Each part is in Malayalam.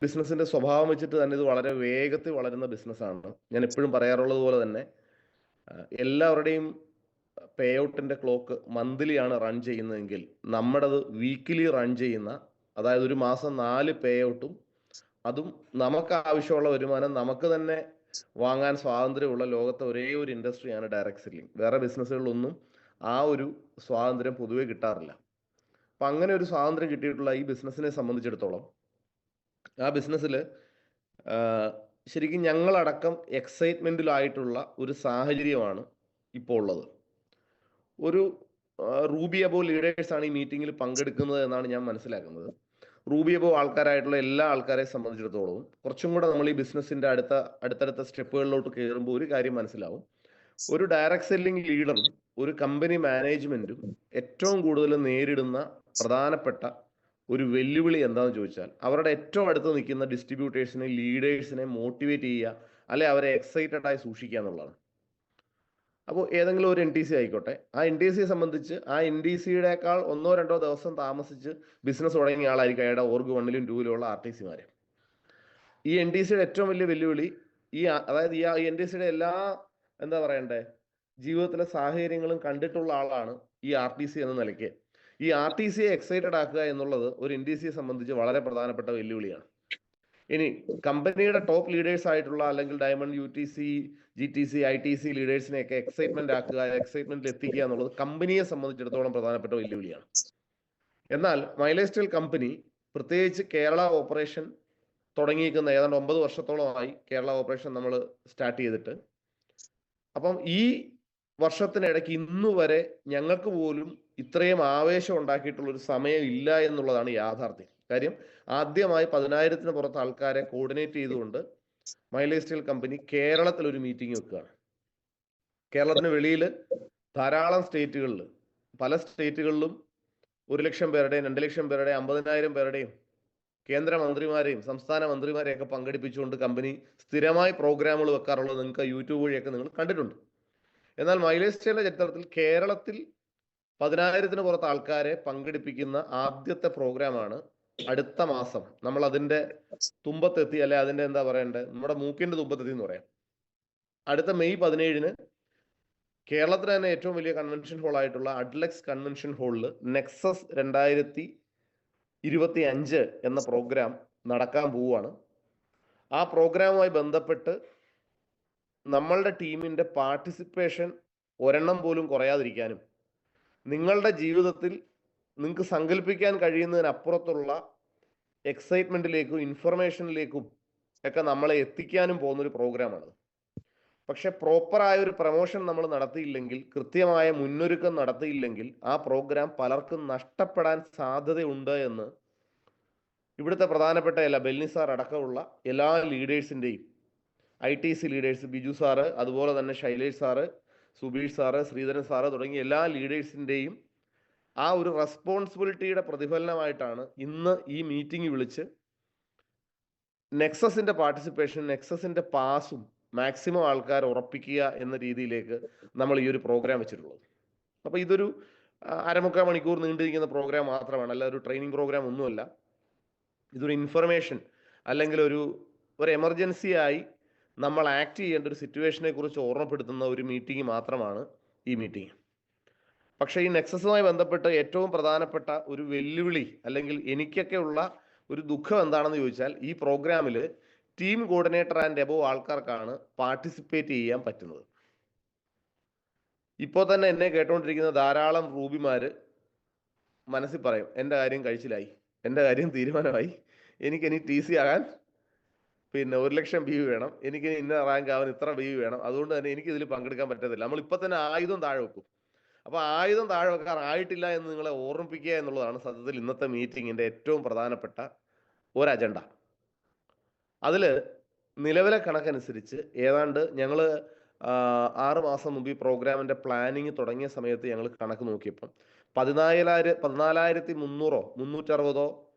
ബിസിനസിന്റെ സ്വഭാവം വെച്ചിട്ട് തന്നെ ഇത് വളരെ വേഗത്തിൽ വളരുന്ന ബിസിനസ്സാണ്. ഞാൻ എപ്പോഴും പറയാറുള്ളത് പോലെ തന്നെ എല്ലാവരുടെയും പേ ഔട്ടിന്റെ ക്ലോക്ക് മന്ത്ലി ആണ് റൺ ചെയ്യുന്നതെങ്കിൽ നമ്മുടേത് വീക്കിലി റൺ ചെയ്യുന്ന, അതായത് ഒരു മാസം 4 പേ ഔട്ടും, അതും നമുക്ക് ആവശ്യമുള്ള വരുമാനം നമുക്ക് തന്നെ വാങ്ങാൻ സ്വാതന്ത്ര്യമുള്ള ലോകത്തെ ഒരേ ഒരു ഇൻഡസ്ട്രിയാണ് ഡയറക്ട് സെല്ലിംഗ്. വേറെ ബിസിനസ്സുകളിലൊന്നും ആ ഒരു സ്വാതന്ത്ര്യം പൊതുവെ കിട്ടാറില്ല. അപ്പം അങ്ങനെ ഒരു സ്വാതന്ത്ര്യം കിട്ടിയിട്ടുള്ള ഈ ബിസിനസ്സിനെ സംബന്ധിച്ചിടത്തോളം ആ ബിസിനസ്സിൽ ശരിക്കും ഞങ്ങളടക്കം എക്സൈറ്റ്മെൻറ്റിലായിട്ടുള്ള ഒരു സാഹചര്യമാണ് ഇപ്പോൾ ഉള്ളത്. ഒരു റൂബി അബോ ലീഡേഴ്സാണ് ഈ മീറ്റിങ്ങിൽ പങ്കെടുക്കുന്നത് എന്നാണ് ഞാൻ മനസ്സിലാക്കുന്നത്. റൂബി അബോ ആൾക്കാരായിട്ടുള്ള എല്ലാ ആൾക്കാരെ സംബന്ധിച്ചിടത്തോളവും കുറച്ചും കൂടെ നമ്മൾ ഈ ബിസിനസ്സിൻ്റെ അടുത്തടുത്ത സ്റ്റെപ്പുകളിലോട്ട് കയറുമ്പോൾ ഒരു കാര്യം മനസ്സിലാവും. ഒരു ഡയറക്ട് സെല്ലിംഗ് ലീഡറും ഒരു കമ്പനി മാനേജ്മെൻറ്റും ഏറ്റവും കൂടുതൽ നേരിടുന്ന പ്രധാനപ്പെട്ട ഒരു വെല്ലുവിളി എന്താണെന്ന് ചോദിച്ചാൽ, അവരുടെ ഏറ്റവും അടുത്ത് നിൽക്കുന്ന ഡിസ്ട്രിബ്യൂട്ടേഴ്സിനെ, ലീഡേഴ്സിനെ മോട്ടിവേറ്റ് ചെയ്യുക, അല്ലെ അവരെ എക്സൈറ്റഡ് ആയി സൂക്ഷിക്കുക എന്നുള്ളതാണ്. അപ്പോൾ ഏതെങ്കിലും ഒരു NTC ആയിക്കോട്ടെ, ആ NTCയെ സംബന്ധിച്ച് ആ NTCയുടെക്കാൾ 1-2 ദിവസം താമസിച്ച് ബിസിനസ് തുടങ്ങിയ ആളായിരിക്കും അയാളുടെ ഓർഗ് 1-ലും 2-ലും ഉള്ള RTCമാർ. ഈ NTCയുടെ ഏറ്റവും വലിയ വെല്ലുവിളി അതായത് ഈ NTCയുടെ എല്ലാ എന്താ പറയണ്ടേ ജീവിതത്തിലെ സാഹചര്യങ്ങളും കണ്ടിട്ടുള്ള ആളാണ് ഈ RTC എന്ന നിലയ്ക്ക്. ഈ RTCയെ എക്സൈറ്റഡ് ആക്കുക എന്നുള്ളത് ഒരു NTCയെ സംബന്ധിച്ച് വളരെ പ്രധാനപ്പെട്ട വെല്ലുവിളിയാണ്. ഇനി കമ്പനിയുടെ ടോപ്പ് ലീഡേഴ്സ് ആയിട്ടുള്ള, അല്ലെങ്കിൽ ഡയമണ്ട്, UTC, GTC, ITC ലീഡേഴ്സിനെയൊക്കെ എക്സൈറ്റ്മെന്റിൽ എത്തിക്കുക എന്നുള്ളത് കമ്പനിയെ സംബന്ധിച്ചിടത്തോളം പ്രധാനപ്പെട്ട വെല്ലുവിളിയാണ്. എന്നാൽ മൈലേജ് സ്റ്റീൽ കമ്പനി, പ്രത്യേകിച്ച് കേരള ഓപ്പറേഷൻ തുടങ്ങിയിരിക്കുന്ന ഏതാണ്ട് 9 വർഷത്തോളമായി കേരള ഓപ്പറേഷൻ നമ്മൾ സ്റ്റാർട്ട് ചെയ്തിട്ട്. അപ്പം ഈ വർഷത്തിനിടയ്ക്ക് ഇന്നു വരെ ഞങ്ങൾക്ക് പോലും ഇത്രയും ആവേശം ഉണ്ടാക്കിയിട്ടുള്ള ഒരു സമയം ഇല്ല എന്നുള്ളതാണ് യാഥാർത്ഥ്യം. കാര്യം, ആദ്യമായി 10,000-ന് പുറത്ത് ആൾക്കാരെ കോർഡിനേറ്റ് ചെയ്തുകൊണ്ട് മൈലേജ് സ്റ്റീൽ കമ്പനി കേരളത്തിൽ ഒരു മീറ്റിംഗ് വെക്കുകയാണ്. കേരളത്തിന് വെളിയിൽ ധാരാളം സ്റ്റേറ്റുകളിൽ, പല സ്റ്റേറ്റുകളിലും 1 ലക്ഷം പേരുടെയും 2 ലക്ഷം പേരുടെയും 50,000 പേരുടെയും കേന്ദ്രമന്ത്രിമാരെയും സംസ്ഥാന മന്ത്രിമാരെയൊക്കെ പങ്കെടുപ്പിച്ചുകൊണ്ട് കമ്പനി സ്ഥിരമായി പ്രോഗ്രാമുകൾ വെക്കാറുള്ളത് നിങ്ങൾക്ക് യൂട്യൂബ് വഴിയൊക്കെ നിങ്ങൾ കണ്ടിട്ടുണ്ട്. എന്നാൽ മൈലേജ് സ്റ്റീലിന്റെ ചരിത്രത്തിൽ കേരളത്തിൽ 10,000-ന് പുറത്ത് ആൾക്കാരെ പങ്കെടുപ്പിക്കുന്ന ആദ്യത്തെ പ്രോഗ്രാമാണ് അടുത്ത മാസം. നമ്മൾ അതിന്റെ തുമ്പത്തെത്തി, അല്ലെ അതിന്റെ എന്താ പറയണ്ടേ, നമ്മുടെ മൂക്കിന്റെ തുമ്പത്തെത്തി എന്ന് പറയാം. അടുത്ത മെയ് 17-ന് കേരളത്തിൽ തന്നെ ഏറ്റവും വലിയ കൺവെൻഷൻ ഹോൾ ആയിട്ടുള്ള അഡ്ലക്സ് കൺവെൻഷൻ ഹാളിൽ നെക്സസ് 2025 എന്ന പ്രോഗ്രാം നടക്കാൻ പോവുകയാണ്. ആ പ്രോഗ്രാമുമായി ബന്ധപ്പെട്ട് നമ്മളുടെ ടീമിന്റെ പാർട്ടിസിപ്പേഷൻ ഒരെണ്ണം പോലും കുറയാതിരിക്കാനും, നിങ്ങളുടെ ജീവിതത്തിൽ നിങ്ങൾക്ക് സങ്കല്പിക്കാൻ കഴിയുന്നതിനപ്പുറത്തുള്ള എക്സൈറ്റ്മെന്റിലേക്കും ഇൻഫർമേഷനിലേക്കും ഒക്കെ നമ്മളെ എത്തിക്കാനും പോകുന്നൊരു പ്രോഗ്രാമാണ്. പക്ഷെ പ്രോപ്പറായ ഒരു പ്രൊമോഷൻ നമ്മൾ നടത്തിയില്ലെങ്കിൽ, കൃത്യമായ മുന്നൊരുക്കം നടത്തിയില്ലെങ്കിൽ, ആ പ്രോഗ്രാം പലർക്കും നഷ്ടപ്പെടാൻ സാധ്യതയുണ്ട് എന്ന് ഇവിടുത്തെ പ്രധാനപ്പെട്ട ബെന്നി സാർ അടക്കമുള്ള എല്ലാ ലീഡേഴ്സിൻ്റെയും, ITC ലീഡേഴ്സ്, ബിജു സാറ്, അതുപോലെ തന്നെ Shailesh sir, Subeesh sir, Sreedharan sir തുടങ്ങിയ എല്ലാ ലീഡേഴ്സിൻ്റെയും ആ ഒരു റെസ്പോൺസിബിലിറ്റിയുടെ പ്രതിഫലനമായിട്ടാണ് ഇന്ന് ഈ മീറ്റിംഗ് വിളിച്ച് നെക്സസിന്റെ പാർട്ടിസിപ്പേഷൻ, നെക്സസിന്റെ പാസും മാക്സിമം ആൾക്കാർ ഉറപ്പിക്കുക എന്ന രീതിയിലേക്ക് നമ്മൾ ഈ ഒരു പ്രോഗ്രാം വെച്ചിട്ടുള്ളത്. അപ്പോൾ ഇതൊരു 1/4 മണിക്കൂർ നീണ്ടിരിക്കുന്ന പ്രോഗ്രാം മാത്രമാണ്, അല്ല ഒരു ട്രെയിനിങ് പ്രോഗ്രാം ഒന്നുമല്ല. ഇതൊരു ഇൻഫർമേഷൻ, അല്ലെങ്കിൽ ഒരു എമർജൻസി ആയി നമ്മൾ ആക്ട് ചെയ്യേണ്ട ഒരു സിറ്റുവേഷനെ കുറിച്ച് ഓർമ്മപ്പെടുത്തുന്ന ഒരു മീറ്റിംഗ് മാത്രമാണ് ഈ മീറ്റിംഗ്. പക്ഷേ ഈ നെക്സസുമായി ബന്ധപ്പെട്ട് ഏറ്റവും പ്രധാനപ്പെട്ട ഒരു വെല്ലുവിളി, അല്ലെങ്കിൽ എനിക്കൊക്കെ ഉള്ള ഒരു ദുഃഖം എന്താണെന്ന് ചോദിച്ചാൽ, ഈ പ്രോഗ്രാമിൽ ടീം കോർഡിനേറ്റർ ആൻഡ് എബോ ആൾക്കാർക്കാണ് പാർട്ടിസിപ്പേറ്റ് ചെയ്യാൻ പറ്റുന്നത്. ഇപ്പോൾ തന്നെ എന്നെ കേട്ടുകൊണ്ടിരിക്കുന്ന ധാരാളം റൂബിമാര് മനസ്സിൽ പറയും, എൻ്റെ കാര്യം കഴിച്ചിലായി, എൻ്റെ കാര്യം തീരുമാനമായി, എനിക്കിനി TC ആകാൻ 1 ലക്ഷം BV വേണം, എനിക്ക് ഇന്ന റാങ്ക് ആവാൻ ഇത്ര BV വേണം, അതുകൊണ്ട് തന്നെ എനിക്ക് ഇതിൽ പങ്കെടുക്കാൻ പറ്റത്തില്ല. നമ്മളിപ്പോൾ തന്നെ ആയുധം താഴെ വെക്കും. അപ്പോൾ ആയുധം താഴെ വെക്കാറായിട്ടില്ല എന്ന് നിങ്ങളെ ഓർമ്മിപ്പിക്കുക എന്നുള്ളതാണ് സത്യത്തിൽ ഇന്നത്തെ മീറ്റിങ്ങിൻ്റെ ഏറ്റവും പ്രധാനപ്പെട്ട ഒരു അജണ്ട. അതിൽ നിലവിലെ കണക്കനുസരിച്ച് ഏതാണ്ട് ഞങ്ങൾ 6 മാസം മുമ്പ് ഈ പ്രോഗ്രാമിൻ്റെ പ്ലാനിങ് തുടങ്ങിയ സമയത്ത് ഞങ്ങൾ കണക്ക് നോക്കിയപ്പം 14,300 360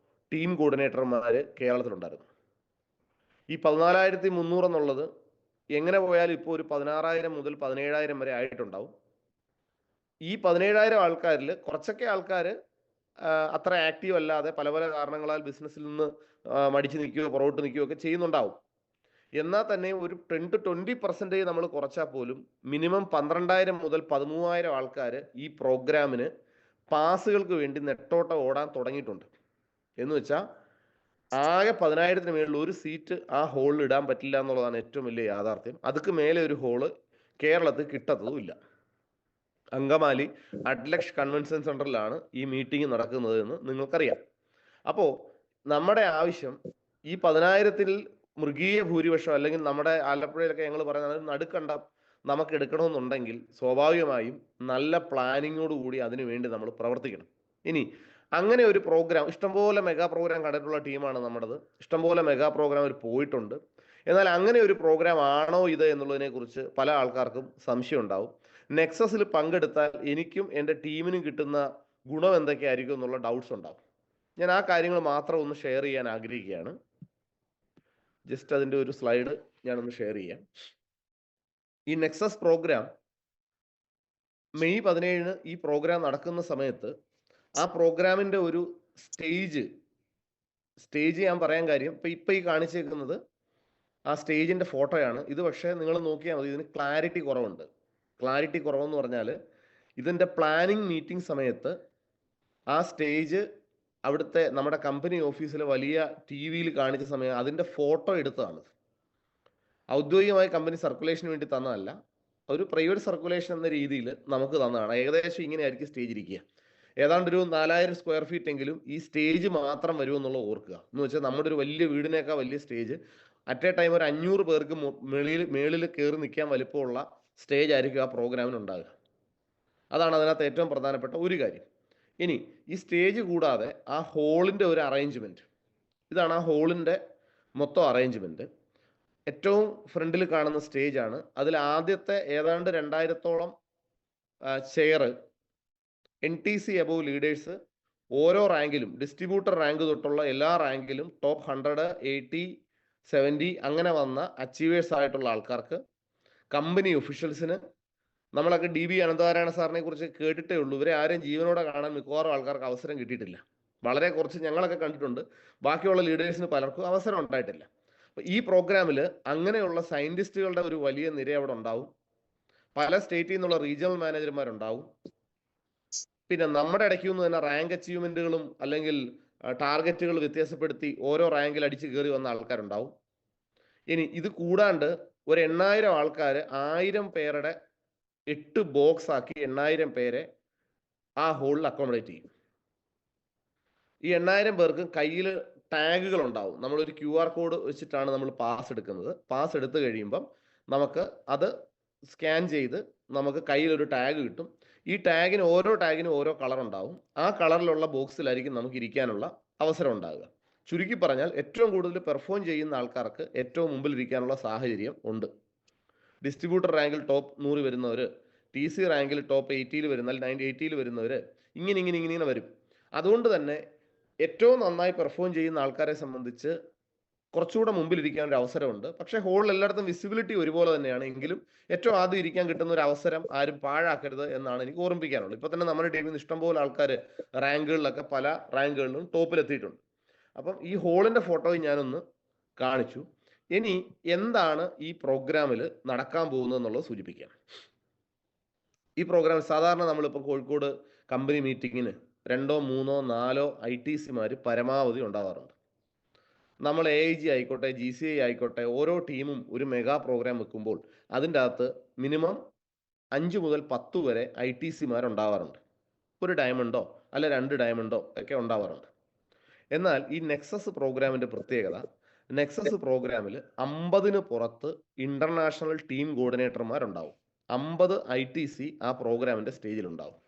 ടീം കോർഡിനേറ്റർമാർ കേരളത്തിലുണ്ടായിരുന്നു. ഈ 14,300 എന്നുള്ളത് എങ്ങനെ പോയാലും ഇപ്പോൾ ഒരു 16,000 മുതൽ 17,000 വരെ ആയിട്ടുണ്ടാവും. ഈ 17,000 ആൾക്കാരിൽ കുറച്ചൊക്കെ ആൾക്കാർ അത്ര ആക്റ്റീവ് അല്ലാതെ പല പല കാരണങ്ങളാൽ ബിസിനസ്സിൽ നിന്ന് മടിച്ചു നിൽക്കുകയോ പുറകോട്ട് നിൽക്കുകയോ ഒക്കെ ചെയ്യുന്നുണ്ടാവും. എന്നാൽ തന്നെ ഒരു 10-20% നമ്മൾ കുറച്ചാൽ പോലും മിനിമം 12,000 മുതൽ 13,000 ആൾക്കാർ ഈ പ്രോഗ്രാമിന് പാസുകൾക്ക് വേണ്ടി നെട്ടോട്ടം ഓടാൻ തുടങ്ങിയിട്ടുണ്ട്. എന്ന് വെച്ചാൽ ആകെ 10,000-ന് മേളിൽ ഒരു സീറ്റ് ആ ഹോളിൽ ഇടാൻ പറ്റില്ല എന്നുള്ളതാണ് ഏറ്റവും വലിയ യാഥാർത്ഥ്യം. അതുക്ക് മേലെ ഒരു ഹോള് കേരളത്തിൽ കിട്ടത്തതുമില്ല. അങ്കമാലി അഡ്ലക്ഷ് കൺവെൻഷൻ സെന്ററിലാണ് ഈ മീറ്റിംഗ് നടക്കുന്നത് എന്ന് നിങ്ങൾക്കറിയാം. അപ്പോൾ നമ്മുടെ ആവശ്യം ഈ 10,000-ൽ മൃഗീയ ഭൂരിപക്ഷം, അല്ലെങ്കിൽ നമ്മുടെ ആലപ്പുഴയിലൊക്കെ ഞങ്ങൾ പറയുന്നത് നടുക്കണ്ടം നമുക്ക് എടുക്കണമെന്നുണ്ടെങ്കിൽ സ്വാഭാവികമായും നല്ല പ്ലാനിങ്ങോട് കൂടി അതിനു വേണ്ടി നമ്മൾ പ്രവർത്തിക്കണം. ഇനി അങ്ങനെ ഒരു പ്രോഗ്രാം, ഇഷ്ടംപോലെ മെഗാ പ്രോഗ്രാം കണ്ടിട്ടുള്ള ടീമാണ് നമ്മുടേത്, ഇഷ്ടംപോലെ മെഗാ പ്രോഗ്രാം അവർ പോയിട്ടുണ്ട്. എന്നാൽ അങ്ങനെ ഒരു പ്രോഗ്രാം ആണോ ഇത് എന്നുള്ളതിനെ കുറിച്ച് പല ആൾക്കാർക്കും സംശയം ഉണ്ടാവും. നെക്സസിൽ പങ്കെടുത്താൽ എനിക്കും എൻ്റെ ടീമിനും കിട്ടുന്ന ഗുണം എന്തൊക്കെയായിരിക്കും എന്നുള്ള ഡൗട്ട്സ് ഉണ്ടാവും. ഞാൻ ആ കാര്യങ്ങൾ മാത്രം ഒന്ന് ഷെയർ ചെയ്യാൻ ആഗ്രഹിക്കുകയാണ്. ജസ്റ്റ് അതിൻ്റെ ഒരു സ്ലൈഡ് ഞാനൊന്ന് ഷെയർ ചെയ്യാം. ഈ നെക്സസ് പ്രോഗ്രാം മെയ് 17 ഈ പ്രോഗ്രാം നടക്കുന്ന സമയത്ത് ആ പ്രോഗ്രാമിൻ്റെ ഒരു സ്റ്റേജ് ഞാൻ പറയാൻ കാര്യം, ഇപ്പം ഈ കാണിച്ചേക്കുന്നത് ആ സ്റ്റേജിൻ്റെ ഫോട്ടോയാണ്. ഇത് പക്ഷേ നിങ്ങൾ നോക്കിയാൽ മതി, ഇതിന് ക്ലാരിറ്റി കുറവുണ്ട്. ക്ലാരിറ്റി കുറവെന്ന് പറഞ്ഞാൽ ഇതിൻ്റെ പ്ലാനിങ് മീറ്റിംഗ് സമയത്ത് ആ സ്റ്റേജ് അവിടുത്തെ നമ്മുടെ കമ്പനി ഓഫീസിലെ വലിയ TV-യിൽ കാണിച്ച സമയം അതിൻ്റെ ഫോട്ടോ എടുത്തതാണ്. ഔദ്യോഗികമായി കമ്പനി സർക്കുലേഷന് വേണ്ടി തന്നതല്ല, ഒരു പ്രൈവറ്റ് സർക്കുലേഷൻ എന്ന രീതിയിൽ നമുക്ക് തന്നതാണ്. ഏകദേശം ഇങ്ങനെ ആയിരിക്കും സ്റ്റേജ് ഇരിക്കുക. ഏതാണ്ട് ഒരു 4,000 സ്ക്വയർ ഫീറ്റ് എങ്കിലും ഈ സ്റ്റേജ് മാത്രം വരുമെന്നുള്ള ഓർക്കുക. എന്ന് വെച്ചാൽ നമ്മുടെ ഒരു വലിയ വീടിനേക്കാൾ വലിയ സ്റ്റേജ്, അറ്റ് എ ടൈം ഒരു 500 പേർക്ക് മേളിൽ കയറി നിൽക്കാൻ വലിപ്പമുള്ള സ്റ്റേജ് ആയിരിക്കും ആ പ്രോഗ്രാമിന് ഉണ്ടാകുക. അതാണ് അതിനകത്ത് ഏറ്റവും പ്രധാനപ്പെട്ട ഒരു കാര്യം. ഇനി ഈ സ്റ്റേജ് കൂടാതെ ആ ഹോളിൻ്റെ ഒരു അറേഞ്ച്മെൻറ്റ്, ഇതാണ് ആ ഹോളിൻ്റെ മൊത്തം അറേഞ്ച്മെൻറ്റ്. ഏറ്റവും ഫ്രണ്ടിൽ കാണുന്ന സ്റ്റേജാണ്. അതിൽ ആദ്യത്തെ ഏതാണ്ട് 2,000-ഓളം ചെയർ NTC എബോവ് ലീഡേഴ്സ് ഓരോ റാങ്കിലും, ഡിസ്ട്രിബ്യൂട്ടർ റാങ്ക് തൊട്ടുള്ള എല്ലാ റാങ്കിലും ടോപ്പ് 100, 80, 70 അങ്ങനെ വന്ന അച്ചീവേഴ്സ് ആയിട്ടുള്ള ആൾക്കാർക്ക്, കമ്പനി ഒഫീഷ്യൽസിന്, നമ്മളൊക്കെ DB അനന്തനാരായണ സാറിനെ കുറിച്ച് കേട്ടിട്ടേ ഉള്ളൂ. ഇവരെ ആരും ജീവനോടെ കാണാൻ മിക്കവാറും ആൾക്കാർക്ക് അവസരം കിട്ടിയിട്ടില്ല. വളരെ കുറച്ച് ഞങ്ങളൊക്കെ കണ്ടിട്ടുണ്ട്, ബാക്കിയുള്ള ലീഡേഴ്സിന് പലർക്കും അവസരം ഉണ്ടായിട്ടില്ല. അപ്പോൾ ഈ പ്രോഗ്രാമിൽ അങ്ങനെയുള്ള സയൻറ്റിസ്റ്റുകളുടെ ഒരു വലിയ നിര അവിടെ ഉണ്ടാവും. പല സ്റ്റേറ്റിൽ നിന്നുള്ള റീജിയണൽ മാനേജർമാരുണ്ടാവും. പിന്നെ നമ്മുടെ ഇടയ്ക്ക് നിന്ന് തന്നെ റാങ്ക് അച്ചീവ്മെൻറ്റുകളും അല്ലെങ്കിൽ ടാർഗറ്റുകൾ വ്യത്യാസപ്പെടുത്തി ഓരോ റാങ്കിൽ അടിച്ച് കയറി വന്ന ആൾക്കാരുണ്ടാവും. ഇനി ഇത് കൂടാണ്ട് ഒരു 8,000 ആൾക്കാർ 1,000 പേരുടെ 8 ബോക്സ് ആക്കി 8,000 പേരെ ആ ഹോളിൽ അക്കോമഡേറ്റ് ചെയ്യും. ഈ 8,000 പേർക്ക് കയ്യിൽ ടാഗുകൾ ഉണ്ടാവും. നമ്മളൊരു QR കോഡ് വെച്ചിട്ടാണ് നമ്മൾ പാസ് എടുക്കുന്നത്. പാസ് എടുത്തു കഴിയുമ്പം നമുക്ക് അത് സ്കാൻ ചെയ്ത് നമുക്ക് കയ്യിലൊരു ടാഗ് കിട്ടും. ഈ ടാഗിന് ഓരോ ടാഗിനും ഓരോ കളർ ഉണ്ടാവും. ആ കളറിലുള്ള ബോക്സിലായിരിക്കും നമുക്ക് ഇരിക്കാനുള്ള അവസരം ഉണ്ടാകുക. ചുരുക്കി പറഞ്ഞാൽ ഏറ്റവും കൂടുതൽ പെർഫോം ചെയ്യുന്ന ആൾക്കാർക്ക് ഏറ്റവും മുമ്പിൽ ഇരിക്കാനുള്ള സാഹചര്യം ഉണ്ട്. ഡിസ്ട്രിബ്യൂട്ടർ റാങ്കിൽ ടോപ്പ് 100 വരുന്നവർ, TC റാങ്കിൽ ടോപ്പ് 80-ൽ വരുന്ന 80-ൽ വരുന്നവർ ഇങ്ങനെ വരും. അതുകൊണ്ട് തന്നെ ഏറ്റവും നന്നായി പെർഫോം ചെയ്യുന്ന ആൾക്കാരെ സംബന്ധിച്ച് കുറച്ചുകൂടെ മുമ്പിൽ ഇരിക്കാൻ ഒരു അവസരമുണ്ട്. പക്ഷേ ഹോളിൽ എല്ലായിടത്തും വിസിബിലിറ്റി ഒരുപോലെ തന്നെയാണ്. എങ്കിലും ഏറ്റവും ആദ്യം ഇരിക്കാൻ കിട്ടുന്ന ഒരു അവസരം ആരും പാഴാക്കരുത് എന്നാണ് എനിക്ക് ഓർമ്മിപ്പിക്കാനുള്ളത്. ഇപ്പോൾ തന്നെ നമ്മുടെ ടീമിൽ നിന്ന് ഇഷ്ടംപോലെ ആൾക്കാർ റാങ്കുകളിലൊക്കെ പല റാങ്കുകളിലും ടോപ്പിലെത്തിയിട്ടുണ്ട്. അപ്പം ഈ ഹോളിൻ്റെ ഫോട്ടോയും ഞാനൊന്ന് കാണിച്ചു. ഇനി എന്താണ് ഈ പ്രോഗ്രാമിൽ നടക്കാൻ പോകുന്നത് എന്നുള്ളത് സൂചിപ്പിക്കാം. ഈ പ്രോഗ്രാം സാധാരണ നമ്മളിപ്പോൾ കോഴിക്കോട് കമ്പനി മീറ്റിങ്ങിന് 2, 3, 4 ITC-മാർ പരമാവധി ഉണ്ടാവാറുണ്ട്. നമ്മൾ AIG ആയിക്കോട്ടെ, GCI ആയിക്കോട്ടെ, ഓരോ ടീമും ഒരു മെഗാ പ്രോഗ്രാം വെക്കുമ്പോൾ അതിൻ്റെ അകത്ത് മിനിമം 5 മുതൽ 10 വരെ ITC-മാർ ഉണ്ടാവാറുണ്ട്. ഒരു ഡയമണ്ടോ അല്ല 2 ഡയമണ്ടോ ഒക്കെ ഉണ്ടാവാറുണ്ട്. എന്നാൽ ഈ നെക്സസ് പ്രോഗ്രാമിൻ്റെ പ്രത്യേകത, നെക്സസ് പ്രോഗ്രാമിൽ 50-ന് പുറത്ത് ഇൻ്റർനാഷണൽ ടീം കോർഡിനേറ്റർമാരുണ്ടാവും. 50 ITC ആ പ്രോഗ്രാമിൻ്റെ സ്റ്റേജിലുണ്ടാവും.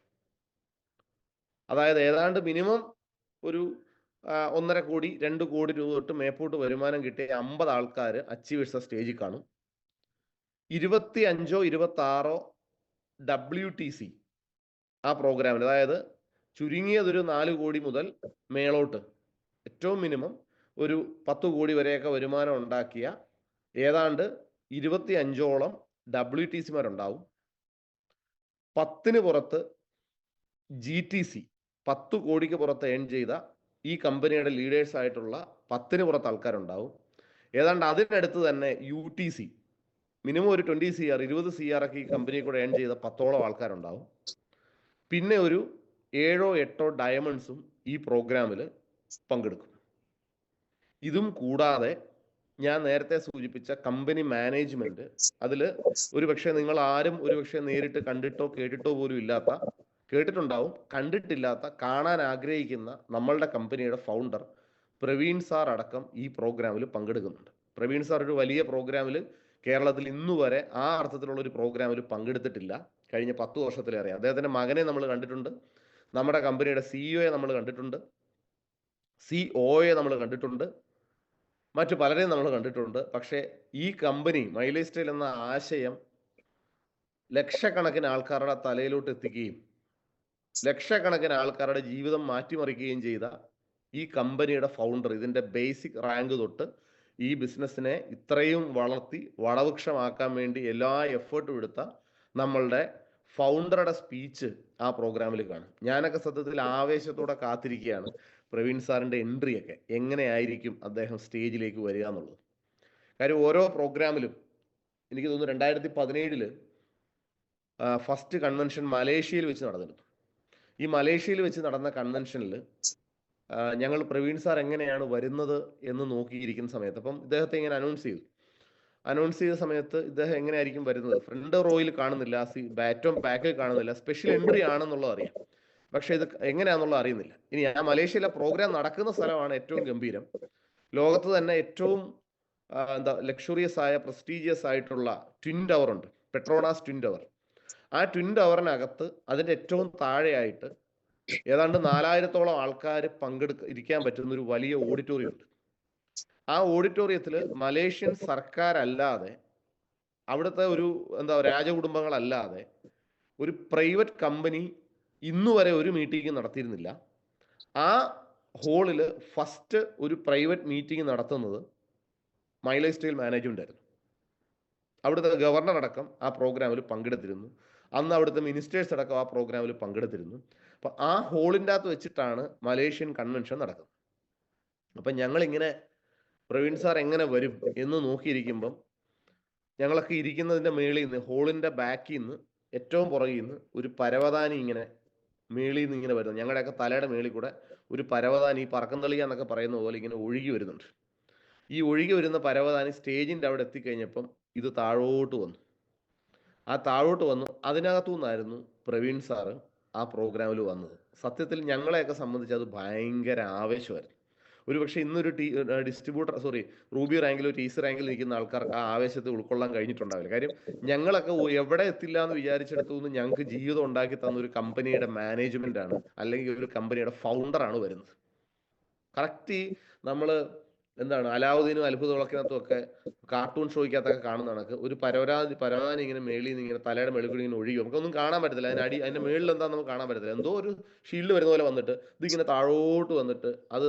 അതായത് ഏതാണ്ട് മിനിമം ഒരു 1.5 കോടി 2 കോടി രൂപ തൊട്ട് മേപ്പോട്ട് വരുമാനം കിട്ടിയ 50 ആൾക്കാർ അച്ചീവേഴ്സ് സ്റ്റേജിൽ കാണും. 25 26 WTC ആ പ്രോഗ്രാമിൽ, അതായത് ചുരുങ്ങിയതൊരു 4 കോടി മുതൽ മേളോട്ട് ഏറ്റവും മിനിമം ഒരു 10 കോടി വരെയൊക്കെ വരുമാനം ഉണ്ടാക്കിയ ഏതാണ്ട് 25ഓളം WTC-മാരുണ്ടാവും. 10-ന് പുറത്ത് GTC 10 കോടിക്ക് പുറത്ത് ഏൺ ചെയ്ത ഈ കമ്പനിയുടെ ലീഡേഴ്സ് ആയിട്ടുള്ള 10ന് പുറത്ത് ആൾക്കാരുണ്ടാവും. ഏതാണ്ട് അതിനടുത്ത് തന്നെ UTC മിനിമം ഒരു 20 CR 20 CR ഒക്കെ ഈ കമ്പനിയെ കൂടെ ഏൺ ചെയ്ത 10ഓളം ആൾക്കാരുണ്ടാവും. പിന്നെ ഒരു 7ഓ 8ഓ ഡയമണ്ട്സും ഈ പ്രോഗ്രാമിൽ പങ്കെടുക്കും. ഇതും കൂടാതെ ഞാൻ നേരത്തെ സൂചിപ്പിച്ച കമ്പനി മാനേജ്മെന്റ്, അതിൽ ഒരുപക്ഷെ നിങ്ങൾ ആരും ഒരുപക്ഷെ നേരിട്ട് കണ്ടിട്ടോ കേട്ടിട്ടോ പോലും ഇല്ലാത്ത, കേട്ടിട്ടുണ്ടാവും, കണ്ടിട്ടില്ലാത്ത, കാണാൻ ആഗ്രഹിക്കുന്ന നമ്മളുടെ കമ്പനിയുടെ ഫൗണ്ടർ പ്രവീൺ സാർ അടക്കം ഈ പ്രോഗ്രാമിൽ പങ്കെടുക്കുന്നുണ്ട്. പ്രവീൺ സാർ ഒരു വലിയ പ്രോഗ്രാമിൽ കേരളത്തിൽ ഇന്നുവരെ ആ അർത്ഥത്തിലുള്ള ഒരു പ്രോഗ്രാമിൽ പങ്കെടുത്തിട്ടില്ല. കഴിഞ്ഞ 10 വർഷത്തിലേറെ. അദ്ദേഹത്തിന്റെ മകനെ നമ്മൾ കണ്ടിട്ടുണ്ട്, നമ്മുടെ കമ്പനിയുടെ CEO നമ്മൾ കണ്ടിട്ടുണ്ട്, COO നമ്മൾ കണ്ടിട്ടുണ്ട്, മറ്റു പലരെയും നമ്മൾ കണ്ടിട്ടുണ്ട്. പക്ഷേ ഈ കമ്പനി മൈലേജ് സ്റ്റൈൽ എന്ന ആശയം ലക്ഷക്കണക്കിന് ആൾക്കാരുടെ തലയിലോട്ട് എത്തിക്കുകയും ലക്ഷക്കണക്കിന് ആൾക്കാരുടെ ജീവിതം മാറ്റിമറിക്കുകയും ചെയ്ത ഈ കമ്പനിയുടെ ഫൗണ്ടർ, ഇതിന്റെ ബേസിക് റാങ്ക് തൊട്ട് ഈ ബിസിനസ്സിനെ ഇത്രയും വളർത്തി വളവൃക്ഷമാക്കാൻ വേണ്ടി എല്ലാ എഫേർട്ടും എടുത്ത നമ്മളുടെ ഫൗണ്ടറുടെ സ്പീച്ച് ആ പ്രോഗ്രാമിൽ കാണും. ഞാനൊക്കെ സത്യത്തിൽ ആവേശത്തോടെ കാത്തിരിക്കുകയാണ് പ്രവീൺ സാറിന്റെ എൻട്രി ഒക്കെ എങ്ങനെയായിരിക്കും അദ്ദേഹം സ്റ്റേജിലേക്ക് വരിക എന്നുള്ളത്. കാര്യം ഓരോ പ്രോഗ്രാമിലും എനിക്ക് തോന്നുന്നു 2017 ഫസ്റ്റ് കൺവെൻഷൻ മലേഷ്യയിൽ വെച്ച് നടന്നിരുന്നു. ഈ മലേഷ്യയിൽ വെച്ച് നടന്ന കൺവെൻഷനിൽ ഞങ്ങൾ പ്രവീൺ സാർ എങ്ങനെയാണ് വരുന്നത് എന്ന് നോക്കിയിരിക്കുന്ന സമയത്ത്, അപ്പം ഇദ്ദേഹത്തെ ഇങ്ങനെ അനൗൺസ് ചെയ്ത സമയത്ത് ഇദ്ദേഹം എങ്ങനെയായിരിക്കും വരുന്നത്, ഫ്രണ്ട് റോയിൽ കാണുന്നില്ല, ബാറ്റോം പാക്കിൽ കാണുന്നില്ല, സ്പെഷ്യൽ എൻട്രി ആണെന്നുള്ളത് അറിയാം, പക്ഷെ ഇത് എങ്ങനെയാണെന്നുള്ളത് അറിയുന്നില്ല. ഇനി ആ മലേഷ്യയിലെ പ്രോഗ്രാം നടക്കുന്ന സ്ഥലമാണ് ഏറ്റവും ഗംഭീരം. ലോകത്ത് തന്നെ ഏറ്റവും ലക്ഷറിയസ് ആയ പ്രസ്റ്റീജിയസ് ആയിട്ടുള്ള ട്വിൻ ടവർ ഉണ്ട്, പെട്രോണാസ് ട്വിൻ ടവർ. ആ ട്വിൻ ടവറിനകത്ത് അതിന്റെ ഏറ്റവും താഴെയായിട്ട് ഏതാണ്ട് 4000ഓളം ആൾക്കാർ ഇരിക്കാൻ പറ്റുന്ന ഒരു വലിയ ഓഡിറ്റോറിയം ഉണ്ട്. ആ ഓഡിറ്റോറിയത്തിൽ മലേഷ്യൻ സർക്കാർ അല്ലാതെ, അവിടുത്തെ ഒരു രാജകുടുംബങ്ങളല്ലാതെ ഒരു പ്രൈവറ്റ് കമ്പനി ഇന്നുവരെ ഒരു മീറ്റിംഗ് നടത്തിയിരുന്നില്ല. ആ ഹോളിൽ ഫസ്റ്റ് ഒരു പ്രൈവറ്റ് മീറ്റിംഗ് നടത്തുന്നത് മൈലേജ് സ്റ്റൈൽ മാനേജ്മെന്റ് ആയിരുന്നു. അവിടുത്തെ ഗവർണർ അടക്കം ആ പ്രോഗ്രാമിൽ പങ്കെടുത്തിരുന്നു. അന്ന് അവിടുത്തെ മിനിസ്റ്റേഴ്സ് അടക്കം ആ പ്രോഗ്രാമിൽ പങ്കെടുത്തിരുന്നു. അപ്പൊ ആ ഹോളിൻ്റെ അകത്ത് വെച്ചിട്ടാണ് മലേഷ്യൻ കൺവെൻഷൻ നടക്കുന്നത്. അപ്പം ഞങ്ങളിങ്ങനെ പ്രവീൺ സാർ എങ്ങനെ വരും എന്ന് നോക്കിയിരിക്കുമ്പം ഞങ്ങളൊക്കെ ഇരിക്കുന്നതിൻ്റെ മേളിൽ നിന്ന്, ഹോളിൻ്റെ ബാക്കിൽ നിന്ന്, ഏറ്റവും പുറകിൽ നിന്ന് ഒരു പരവതാനി ഇങ്ങനെ മേളിൽ നിന്ന് ഇങ്ങനെ വരുന്നു. ഞങ്ങളുടെയൊക്കെ തലയുടെ മേളിൽ കൂടെ ഒരു പരവതാനി, പറക്കന്തളിക എന്നൊക്കെ പറയുന്ന പോലെ ഇങ്ങനെ ഒഴുകി വരുന്നുണ്ട്. ഈ ഒഴുകി വരുന്ന പരവതാനി സ്റ്റേജിൻ്റെ അവിടെ എത്തിക്കഴിഞ്ഞപ്പം ഇത് താഴോട്ട് വന്നു. ആ താഴോട്ട് വന്നു, അതിനകത്തു നിന്നായിരുന്നു പ്രവീൺ സാറ് ആ പ്രോഗ്രാമിൽ വന്നത്. സത്യത്തിൽ ഞങ്ങളെയൊക്കെ സംബന്ധിച്ച് അത് ഭയങ്കര ആവേശമായിരുന്നു. ഒരുപക്ഷെ ഇന്നൊരു റൂബി റാങ്കിൽ, TC റാങ്കിൽ നിൽക്കുന്ന ആൾക്കാർക്ക് ആ ആവേശത്തെ ഉൾക്കൊള്ളാൻ കഴിഞ്ഞിട്ടുണ്ടാവില്ല. കാര്യം ഞങ്ങളൊക്കെ എവിടെ എത്തില്ല എന്ന് വിചാരിച്ചെടുത്തു നിന്ന് ഞങ്ങൾക്ക് ജീവിതം ഉണ്ടാക്കി തന്ന ഒരു കമ്പനിയുടെ മാനേജ്മെന്റ് ആണ്, അല്ലെങ്കിൽ ഒരു കമ്പനിയുടെ ഫൗണ്ടറാണ് വരുന്നത്. കറക്റ്റ് നമ്മൾ അലാവുദ്ദീനും അത്ഭുത വിളക്കിനകത്തും ഒക്കെ കാർട്ടൂൺ ഷോയ്ക്കകത്തൊക്കെ കാണുന്ന കണക്ക് ഒരു പരവതാനി ഇങ്ങനെ മേളിൽ നിന്ന് ഇങ്ങനെ തലയുടെ മേളിൽ കൂടി ഇങ്ങനെ ഒഴുകി, നമുക്കൊന്നും കാണാൻ പറ്റത്തില്ല. അതിന്റെ മേളിൽ എന്താണെന്ന് നമുക്ക് കാണാൻ പറ്റത്തില്ല. എന്തോ ഒരു ഷീൽഡ് വരുന്ന പോലെ വന്നിട്ട് ഇതിങ്ങനെ താഴോട്ട് വന്നിട്ട് അത്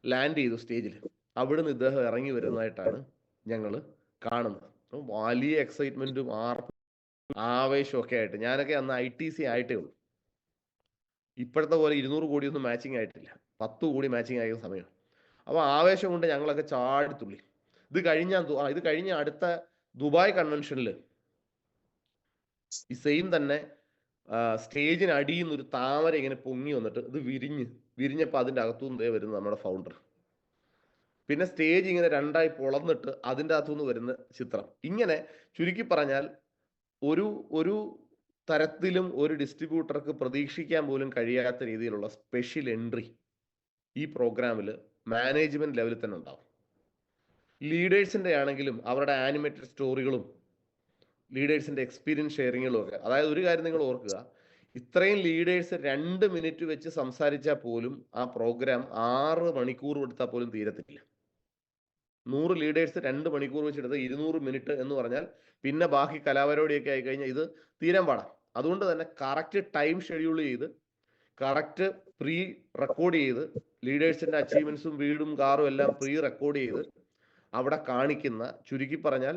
ലാൻഡ് ചെയ്തു സ്റ്റേജിൽ. അവിടുന്ന് ഇദ്ദേഹം ഇറങ്ങി വരുന്നതായിട്ടാണ് ഞങ്ങൾ കാണുന്നത്. വലിയ എക്സൈറ്റ്മെന്റും ആവേശവും ഒക്കെ ആയിട്ട്, ഞാനൊക്കെ അന്ന് ITC ആയിട്ടേ ഉള്ളൂ. ഇപ്പോഴത്തെ പോലെ 200 കോടിയൊന്നും മാച്ചിങ് ആയിട്ടില്ല, 10 കോടി മാച്ചിങ് ആയ സമയം. അപ്പോൾ ആവേശം കൊണ്ട് ഞങ്ങളൊക്കെ ചാടിത്തുള്ളി. ഇത് കഴിഞ്ഞ അടുത്ത ദുബായ് കൺവെൻഷനിൽ ഈ സെയിം തന്നെ സ്റ്റേജിന് അടിയിൽ നിന്ന് ഒരു താമര ഇങ്ങനെ പൊങ്ങി വന്നിട്ട് ഇത് വിരിഞ്ഞപ്പോൾ അതിൻ്റെ അകത്തുനിന്ന് വരുന്ന നമ്മുടെ ഫൗണ്ടർ. പിന്നെ സ്റ്റേജ് ഇങ്ങനെ രണ്ടായി പൊളന്നിട്ട് അതിൻ്റെ അകത്തുനിന്ന് വരുന്ന ചിത്രം. ഇങ്ങനെ ചുരുക്കി പറഞ്ഞാൽ ഒരു തരത്തിലും ഒരു ഡിസ്ട്രിബ്യൂട്ടർക്ക് പ്രതീക്ഷിക്കാൻ പോലും കഴിയാത്ത രീതിയിലുള്ള സ്പെഷ്യൽ എൻട്രി ഈ പ്രോഗ്രാമിൽ മാനേജ്മെന്റ് ലെവലിൽ തന്നെ ഉണ്ടാവും. ലീഡേഴ്സിൻ്റെ ആണെങ്കിലും അവരുടെ ആനിമേറ്റഡ് സ്റ്റോറികളും ലീഡേഴ്സിൻ്റെ എക്സ്പീരിയൻസ് ഷെയറിങ്ങുകളും ഒക്കെ. അതായത് ഒരു കാര്യം നിങ്ങൾ ഓർക്കുക, ഇത്രയും ലീഡേഴ്സ് 2 മിനിറ്റ് വെച്ച് സംസാരിച്ചാൽ പോലും ആ പ്രോഗ്രാം 6 മണിക്കൂർ എടുത്താൽ പോലും തീരത്തില്ല. 100 ലീഡേഴ്സ് 2 മണിക്കൂർ വെച്ചെടുത്ത് 200 മിനിറ്റ് എന്ന് പറഞ്ഞാൽ പിന്നെ ബാക്കി കലാപരിപാടിയൊക്കെ ആയി കഴിഞ്ഞാൽ ഇത് തീരാൻ പാടാം. അതുകൊണ്ട് തന്നെ കറക്റ്റ് ടൈം ഷെഡ്യൂൾ ചെയ്ത്, കറക്റ്റ് പ്രീ റെക്കോർഡ് ചെയ്ത്, ലീഡേഴ്സിൻ്റെ അച്ചീവ്മെന്റ്സും വീടും കാറും എല്ലാം പ്രീ റെക്കോർഡ് ചെയ്ത് അവിടെ കാണിക്കുന്ന, ചുരുക്കി പറഞ്ഞാൽ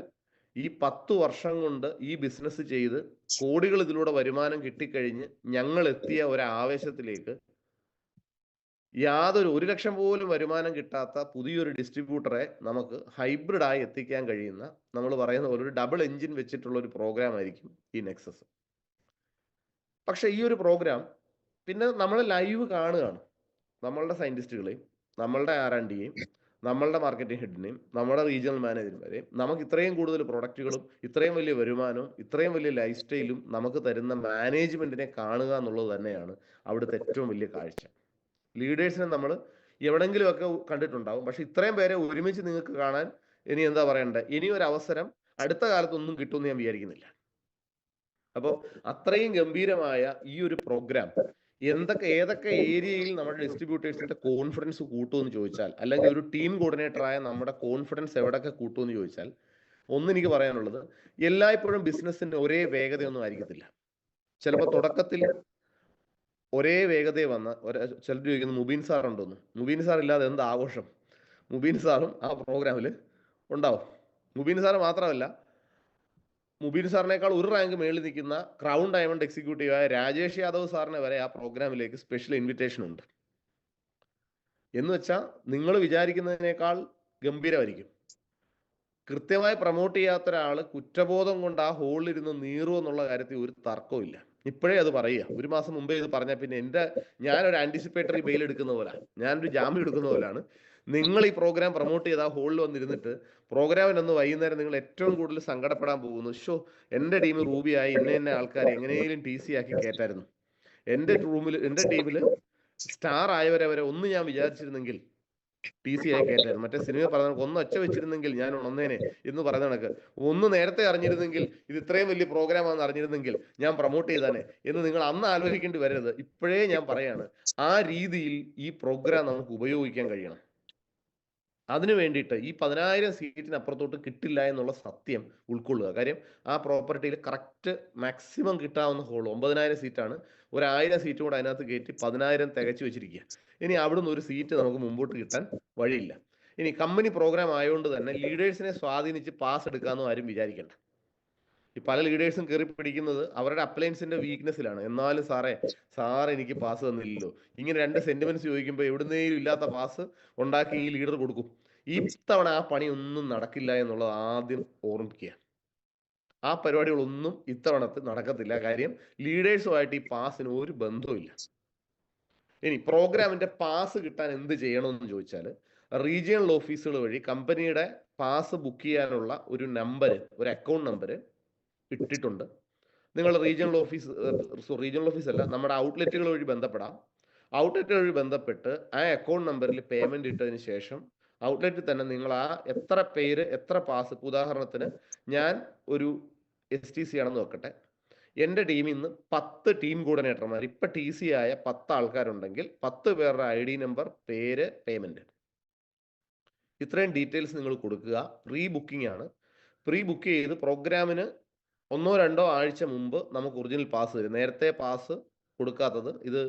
ഈ 10 വർഷം കൊണ്ട് ഈ ബിസിനസ് ചെയ്ത് കോടികൾ ഇതിലൂടെ വരുമാനം കിട്ടിക്കഴിഞ്ഞ് ഞങ്ങൾ എത്തിയ ഒരു ആവേശത്തിലേക്ക് ഒരു ലക്ഷം പോലും വരുമാനം കിട്ടാത്ത പുതിയൊരു ഡിസ്ട്രിബ്യൂട്ടറെ നമുക്ക് ഹൈബ്രിഡായി എത്തിക്കാൻ കഴിയുന്ന, നമ്മൾ പറയുന്ന പോലെ ഒരു ഡബിൾ എഞ്ചിൻ വെച്ചിട്ടുള്ള ഒരു പ്രോഗ്രാം ആയിരിക്കും ഈ നെക്സസ്. പക്ഷെ ഈ ഒരു പ്രോഗ്രാം പിന്നെ നമ്മൾ ലൈവ് കാണുകയാണ്. നമ്മളുടെ സയന്റിസ്റ്റുകളെയും നമ്മളുടെ R&Dയെയും നമ്മളുടെ മാർക്കറ്റിംഗ് ഹെഡിനെയും നമ്മുടെ റീജിയണൽ മാനേജർമാരെയും നമുക്ക് ഇത്രയും കൂടുതൽ പ്രൊഡക്റ്റുകളും ഇത്രയും വലിയ വരുമാനവും ഇത്രയും വലിയ ലൈഫ് സ്റ്റൈലും നമുക്ക് തരുന്ന മാനേജ്മെന്റിനെ കാണുക എന്നുള്ളത് തന്നെയാണ് അവിടുത്തെ ഏറ്റവും വലിയ കാഴ്ച. ലീഡേഴ്സിനെ നമ്മൾ എവിടെങ്കിലുമൊക്കെ കണ്ടിട്ടുണ്ടാവും, പക്ഷെ ഇത്രയും പേരെ ഒരുമിച്ച് നിങ്ങൾക്ക് കാണാൻ ഇനി എന്താ പറയണ്ടേ, ഇനി ഒരു അവസരം അടുത്ത കാലത്തൊന്നും കിട്ടുമെന്ന് ഞാൻ വിചാരിക്കുന്നില്ല. അപ്പോൾ അത്രയും ഗംഭീരമായ ഈ ഒരു പ്രോഗ്രാം ഏതൊക്കെ ഏരിയയിൽ നമ്മുടെ ഡിസ്ട്രിബ്യൂട്ടേഴ്സിന്റെ കോൺഫിഡൻസ് കൂട്ടുമെന്ന് ചോദിച്ചാൽ, അല്ലെങ്കിൽ ഒരു ടീം കോർഡിനേറ്ററായ നമ്മുടെ കോൺഫിഡൻസ് എവിടെയൊക്കെ കൂട്ടുമെന്ന് ചോദിച്ചാൽ, എനിക്ക് പറയാനുള്ളത്, എല്ലായ്പ്പോഴും ബിസിനസ്സിന്റെ ഒരേ വേഗതയൊന്നും ആയിരിക്കത്തില്ല. ചിലപ്പോൾ തുടക്കത്തിൽ ഒരേ വേഗതയെ വന്ന ചിലർ ചോദിക്കുന്നു മുബീൻ സാർ ഉണ്ടോന്ന്. മുബീൻ സാർ ഇല്ലാതെ എന്ത് ആഘോഷം? മുബീൻ സാറും ആ പ്രോഗ്രാമിൽ ഉണ്ടാവും. മുബീൻ സാർ മാത്രമല്ല, മുബീൻ സാറിനേക്കാൾ ഒരു റാങ്ക് മേളിൽ നിൽക്കുന്ന ക്രൗൺ ഡയമണ്ട് എക്സിക്യൂട്ടീവായ രാജേഷ് യാദവ് സാറിനെ വരെ ആ പ്രോഗ്രാമിലേക്ക് സ്പെഷ്യൽ ഇൻവിറ്റേഷൻ ഉണ്ട്. എന്ന് വെച്ചാൽ നിങ്ങൾ വിചാരിക്കുന്നതിനേക്കാൾ ഗംഭീരമായിരിക്കും. കൃത്യമായി പ്രൊമോട്ട് ചെയ്യാത്ത ഒരാൾ കുറ്റബോധം കൊണ്ട് ആ ഹോളിലിരുന്ന് നീറും എന്നുള്ള കാര്യത്തിൽ ഒരു തർക്കവും ഇല്ല. ഇപ്പോഴേ അത് പറയുക. ഒരു മാസം മുമ്പേ ഇത് പറഞ്ഞാൽ പിന്നെ ഞാനൊരു ആന്റിസിപ്പേറ്ററി ബെയിൽ എടുക്കുന്ന പോലാണ്, ഞാനൊരു ജാമ്യം എടുക്കുന്ന പോലാണ്. നിങ്ങൾ ഈ പ്രോഗ്രാം പ്രൊമോട്ട് ചെയ്ത് ആ ഹോളിൽ വന്നിരുന്നിട്ട് പ്രോഗ്രാമിനൊന്ന് വൈകുന്നേരം നിങ്ങൾ ഏറ്റവും കൂടുതൽ സങ്കടപ്പെടാൻ പോകുന്നു. എൻ്റെ ടീം റൂബിയായി എന്നെ ആൾക്കാർ എങ്ങനെയും TC ആക്കി കയറ്റായിരുന്നു. എൻ്റെ ടീമിൽ സ്റ്റാർ ആയവരെ ഒന്ന് ഞാൻ വിചാരിച്ചിരുന്നെങ്കിൽ TC ആയി കയറ്റായിരുന്നു. മറ്റേ സിനിമ പറഞ്ഞ ഒന്ന് ഒച്ച വെച്ചിരുന്നെങ്കിൽ ഞാൻ ഉണർന്നേനെ എന്ന് പറയുന്ന കണക്ക്, ഒന്ന് നേരത്തെ അറിഞ്ഞിരുന്നെങ്കിൽ, ഇത് ഇത്രയും വലിയ പ്രോഗ്രാമാണെന്ന് അറിഞ്ഞിരുന്നെങ്കിൽ ഞാൻ പ്രൊമോട്ട് ചെയ്താനെ എന്ന് നിങ്ങൾ അന്ന് ആലോചിക്കേണ്ടി വരരുത്. ഇപ്പോഴേ ഞാൻ പറയാണ്, ആ രീതിയിൽ ഈ പ്രോഗ്രാം നമുക്ക് ഉപയോഗിക്കാൻ കഴിയണം. അതിനു വേണ്ടിയിട്ട് ഈ 10,000 സീറ്റിന് അപ്പുറത്തോട്ട് കിട്ടില്ല എന്നുള്ള സത്യം ഉൾക്കൊള്ളുക. കാര്യം ആ പ്രോപ്പർട്ടിയിൽ കറക്റ്റ് മാക്സിമം കിട്ടാവുന്ന ഹോൾ 9,000 സീറ്റാണ്. 1,000 സീറ്റും കൂടെ അതിനകത്ത് കയറ്റി 10,000 തികച്ചു വെച്ചിരിക്കുക. ഇനി അവിടുന്ന് ഒരു സീറ്റ് നമുക്ക് മുമ്പോട്ട് കിട്ടാൻ വഴിയില്ല. ഇനി കമ്പനി പ്രോഗ്രാം ആയതുകൊണ്ട് തന്നെ ലീഡേഴ്സിനെ സ്വാധീനിച്ച് പാസ് എടുക്കാമെന്നും ആരും വിചാരിക്കേണ്ട. ഈ പല ലീഡേഴ്സും കയറി പിടിക്കുന്നത് അവരുടെ അപ്ലയൻസിന്റെ വീക്ക്നെസ്സിലാണ്. എന്നാലും സാർ എനിക്ക് പാസ് തന്നില്ലല്ലോ, ഇങ്ങനെ 2 സെന്റിമെന്റ്സ് ചോദിക്കുമ്പോൾ എവിടുന്നേലും ഇല്ലാത്ത പാസ് ഉണ്ടാക്കി ഈ ലീഡർ കൊടുക്കും. ഈ തവണ ആ പണി ഒന്നും നടക്കില്ല എന്നുള്ളത് ആദ്യം ഓർമ്മിക്കുക. ആ പരിപാടികളൊന്നും ഇത്തവണത്ത് നടക്കത്തില്ല. കാര്യം ലീഡേഴ്സുമായിട്ട് ഈ പാസിന് ഒരു ബന്ധവുമില്ല. ഇനി പ്രോഗ്രാമിന്റെ പാസ് കിട്ടാൻ എന്ത് ചെയ്യണമെന്ന് ചോദിച്ചാൽ, റീജിയണൽ ഓഫീസുകൾ വഴി കമ്പനിയുടെ പാസ് ബുക്ക് ചെയ്യാനുള്ള ഒരു നമ്പർ, ഒരു അക്കൗണ്ട് നമ്പർ ഇട്ടിട്ടുണ്ട്. നിങ്ങൾ റീജിയണൽ ഓഫീസ് അല്ല, നമ്മുടെ ഔട്ട്ലെറ്റുകൾ വഴി ബന്ധപ്പെടാം. ഔട്ട്ലെറ്റുകൾ വഴി ബന്ധപ്പെട്ട് ആ അക്കൗണ്ട് നമ്പറിൽ പേയ്മെന്റ് ഇട്ടതിന് ശേഷം ഔട്ട്ലെറ്റിൽ തന്നെ നിങ്ങൾ ആ എത്ര പാസ്, ഉദാഹരണത്തിന് ഞാൻ ഒരു STC ആണെന്ന് വെക്കട്ടെ, എൻ്റെ ടീമിൽ നിന്ന് 10 ടീം കോർഡിനേറ്റർമാർ, ഇപ്പൊ TC ആയ 10 ആൾക്കാരുണ്ടെങ്കിൽ 10 പേരുടെ ID നമ്പർ, പേര്, പേയ്മെന്റ്, ഇത്രയും ഡീറ്റെയിൽസ് നിങ്ങൾ കൊടുക്കുക. പ്രീ ബുക്കിംഗ് ആണ്. പ്രീ ബുക്ക് ചെയ്ത് പ്രോഗ്രാമിന് 1-2 ആഴ്ച മുമ്പ് നമുക്ക് ഒറിജിനൽ പാസ് തരും. നേരത്തെ പാസ് കൊടുക്കാത്തത്, ഇത്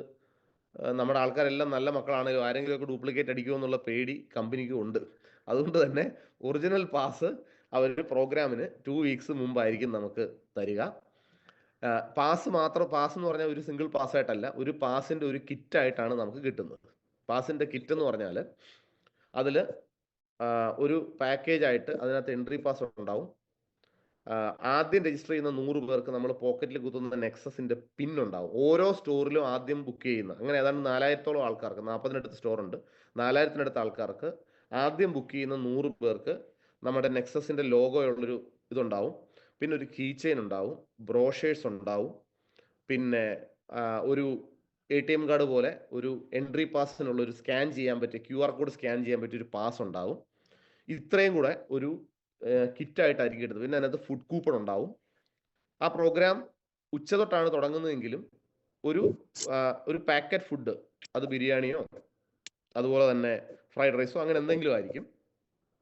നമ്മുടെ ആൾക്കാരെല്ലാം നല്ല മക്കളാണെങ്കിലും ആരെങ്കിലുമൊക്കെ ഡ്യൂപ്ലിക്കേറ്റ് അടിക്കുമോ എന്നുള്ള പേടി കമ്പനിക്ക് ഉണ്ട്. അതുകൊണ്ട് തന്നെ ഒറിജിനൽ പാസ് അവർ പ്രോഗ്രാമിന് 2 വീക്സ് മുമ്പായിരിക്കും നമുക്ക് തരിക. പാസ് എന്ന് പറഞ്ഞാൽ ഒരു സിംഗിൾ പാസ്സായിട്ടല്ല, ഒരു പാസിന്റെ ഒരു കിറ്റായിട്ടാണ് നമുക്ക് കിട്ടുന്നത്. പാസിന്റെ കിറ്റ് എന്ന് പറഞ്ഞാൽ അതിൽ ഒരു പാക്കേജ് ആയിട്ട് അതിനകത്ത് എൻട്രി പാസ് ഉണ്ടാവും. ആദ്യം രജിസ്റ്റർ ചെയ്യുന്ന 100 പേർക്ക് നമ്മൾ പോക്കറ്റിൽ കുത്തുന്ന നെക്സസിന്റെ പിൻ ഉണ്ടാവും. ഓരോ സ്റ്റോറിലും ആദ്യം ബുക്ക് ചെയ്യുന്ന, അങ്ങനെ ഏതാണ്ട് 4,000-ഓളം ആൾക്കാർക്ക്, 40-നടുത്ത് സ്റ്റോർ ഉണ്ട്, 4,000-നടുത്ത് ആൾക്കാർക്ക് ആദ്യം ബുക്ക് ചെയ്യുന്ന 100 പേർക്ക് നമ്മുടെ നെക്സസിന്റെ ലോഗോ ഉള്ളൊരു ഇതുണ്ടാവും. പിന്നെ ഒരു കീ ചെയിൻ ഉണ്ടാവും, ബ്രോഷേഴ്സ് ഉണ്ടാവും, പിന്നെ ഒരു ATM കാർഡ് പോലെ ഒരു എൻട്രി പാസിനുള്ള ഒരു സ്കാൻ ചെയ്യാൻ പറ്റിയ QR കോഡ് സ്കാൻ ചെയ്യാൻ പറ്റിയ ഒരു പാസ് ഉണ്ടാവും. ഇത്രയും കൂടെ ഒരു കിറ്റായിട്ടായിരിക്കും എടുത്തത്. പിന്നെ അതിനകത്ത് ഫുഡ് കൂപ്പൺ ഉണ്ടാവും. ആ പ്രോഗ്രാം ഉച്ചതൊട്ടാണ് തുടങ്ങുന്നതെങ്കിലും ഒരു പാക്കറ്റ് ഫുഡ്, അത് ബിരിയാണിയോ അതുപോലെ തന്നെ ഫ്രൈഡ് റൈസോ അങ്ങനെ എന്തെങ്കിലും ആയിരിക്കും,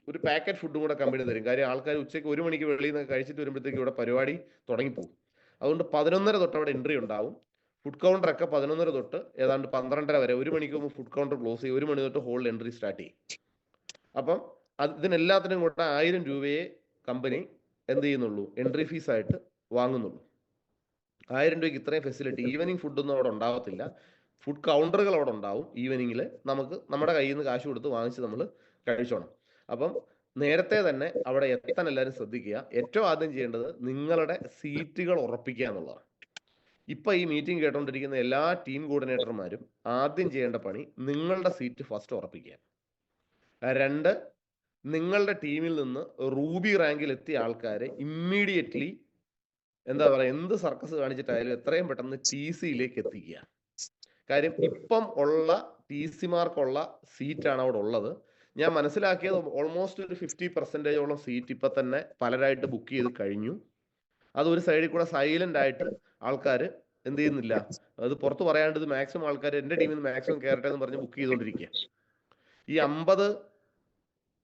ഒരു പാക്കറ്റ് ഫുഡും കൂടെ കമ്പനി തരും. കാര്യം ആൾക്കാർ ഉച്ചയ്ക്ക് 1 മണിക്ക് വെളിയിൽ നിന്ന് കഴിച്ചിട്ട് വരുമ്പോഴത്തേക്ക് ഇവിടെ പരിപാടി തുടങ്ങിപ്പോകും. അതുകൊണ്ട് 11:30 തൊട്ട് അവിടെ എൻട്രി ഉണ്ടാവും. ഫുഡ് കൗണ്ടറൊക്കെ 11:30 തൊട്ട് ഏതാണ്ട് 12:30 വരെ, 1 മണിക്ക് മുമ്പ് ഫുഡ് കൗണ്ടർ ക്ലോസ് ചെയ്യും. 1 മണി തൊട്ട് ഹോളിൽ എൻട്രി സ്റ്റാർട്ട് ചെയ്യും. അപ്പം ഇതിനെല്ലാത്തിനും കൂടെ 1000 രൂപയെ കമ്പനി എന്ത് ചെയ്യുന്നുള്ളൂ, എൻട്രി ഫീസ് ആയിട്ട് വാങ്ങുന്നുള്ളൂ. 1000 രൂപയ്ക്ക് ഇത്രയും ഫെസിലിറ്റി, ഈവനിങ് ഫുഡൊന്നും അവിടെ ഉണ്ടാവത്തില്ല. ഫുഡ് കൗണ്ടറുകൾ അവിടെ ഉണ്ടാവും. ഈവനിങ്ങിൽ നമുക്ക് നമ്മുടെ കയ്യിൽ നിന്ന് കാശ് കൊടുത്ത് വാങ്ങിച്ച് നമ്മൾ കഴിച്ചോണം. അപ്പം നേരത്തെ തന്നെ അവിടെ എത്താൻ എല്ലാവരും ശ്രദ്ധിക്കുക. ഏറ്റവും ആദ്യം ചെയ്യേണ്ടത് നിങ്ങളുടെ സീറ്റുകൾ ഉറപ്പിക്കുക എന്നുള്ളതാണ്. ഇപ്പൊ ഈ മീറ്റിംഗ് കേട്ടോണ്ടിരിക്കുന്ന എല്ലാ ടീം കോർഡിനേറ്റർമാരും ആദ്യം ചെയ്യേണ്ട പണി നിങ്ങളുടെ സീറ്റ് ഫസ്റ്റ് ഉറപ്പിക്കുക. 2, നിങ്ങളുടെ ടീമിൽ നിന്ന് റൂബി റാങ്കിൽ എത്തിയ ആൾക്കാരെ ഇമ്മീഡിയറ്റ്ലി എന്താ പറയുക, എന്ത് സർക്കസ് കാണിച്ചിട്ടായാലും എത്രയും പെട്ടെന്ന് TCയിലേക്ക് എത്തിക്കുക. കാര്യം ഇപ്പം ഉള്ള TCമാർക്കുള്ള സീറ്റാണ് അവിടെ ഉള്ളത്. ഞാൻ മനസ്സിലാക്കിയത് ഓൾമോസ്റ്റ് ഒരു 50% സീറ്റ് ഇപ്പൊ തന്നെ പലരായിട്ട് ബുക്ക് ചെയ്ത് കഴിഞ്ഞു. അതൊരു സൈഡിൽ കൂടെ സൈലന്റ് ആയിട്ട് ആൾക്കാർ എന്ത് ചെയ്യുന്നില്ല, അത് പുറത്ത് പറയാണ്ട് മാക്സിമം ആൾക്കാർ എൻ്റെ ടീമിൽ നിന്ന് മാക്സിമം കയറട്ടെ എന്ന് പറഞ്ഞ് ബുക്ക് ചെയ്തുകൊണ്ടിരിക്കുക. ഈ 50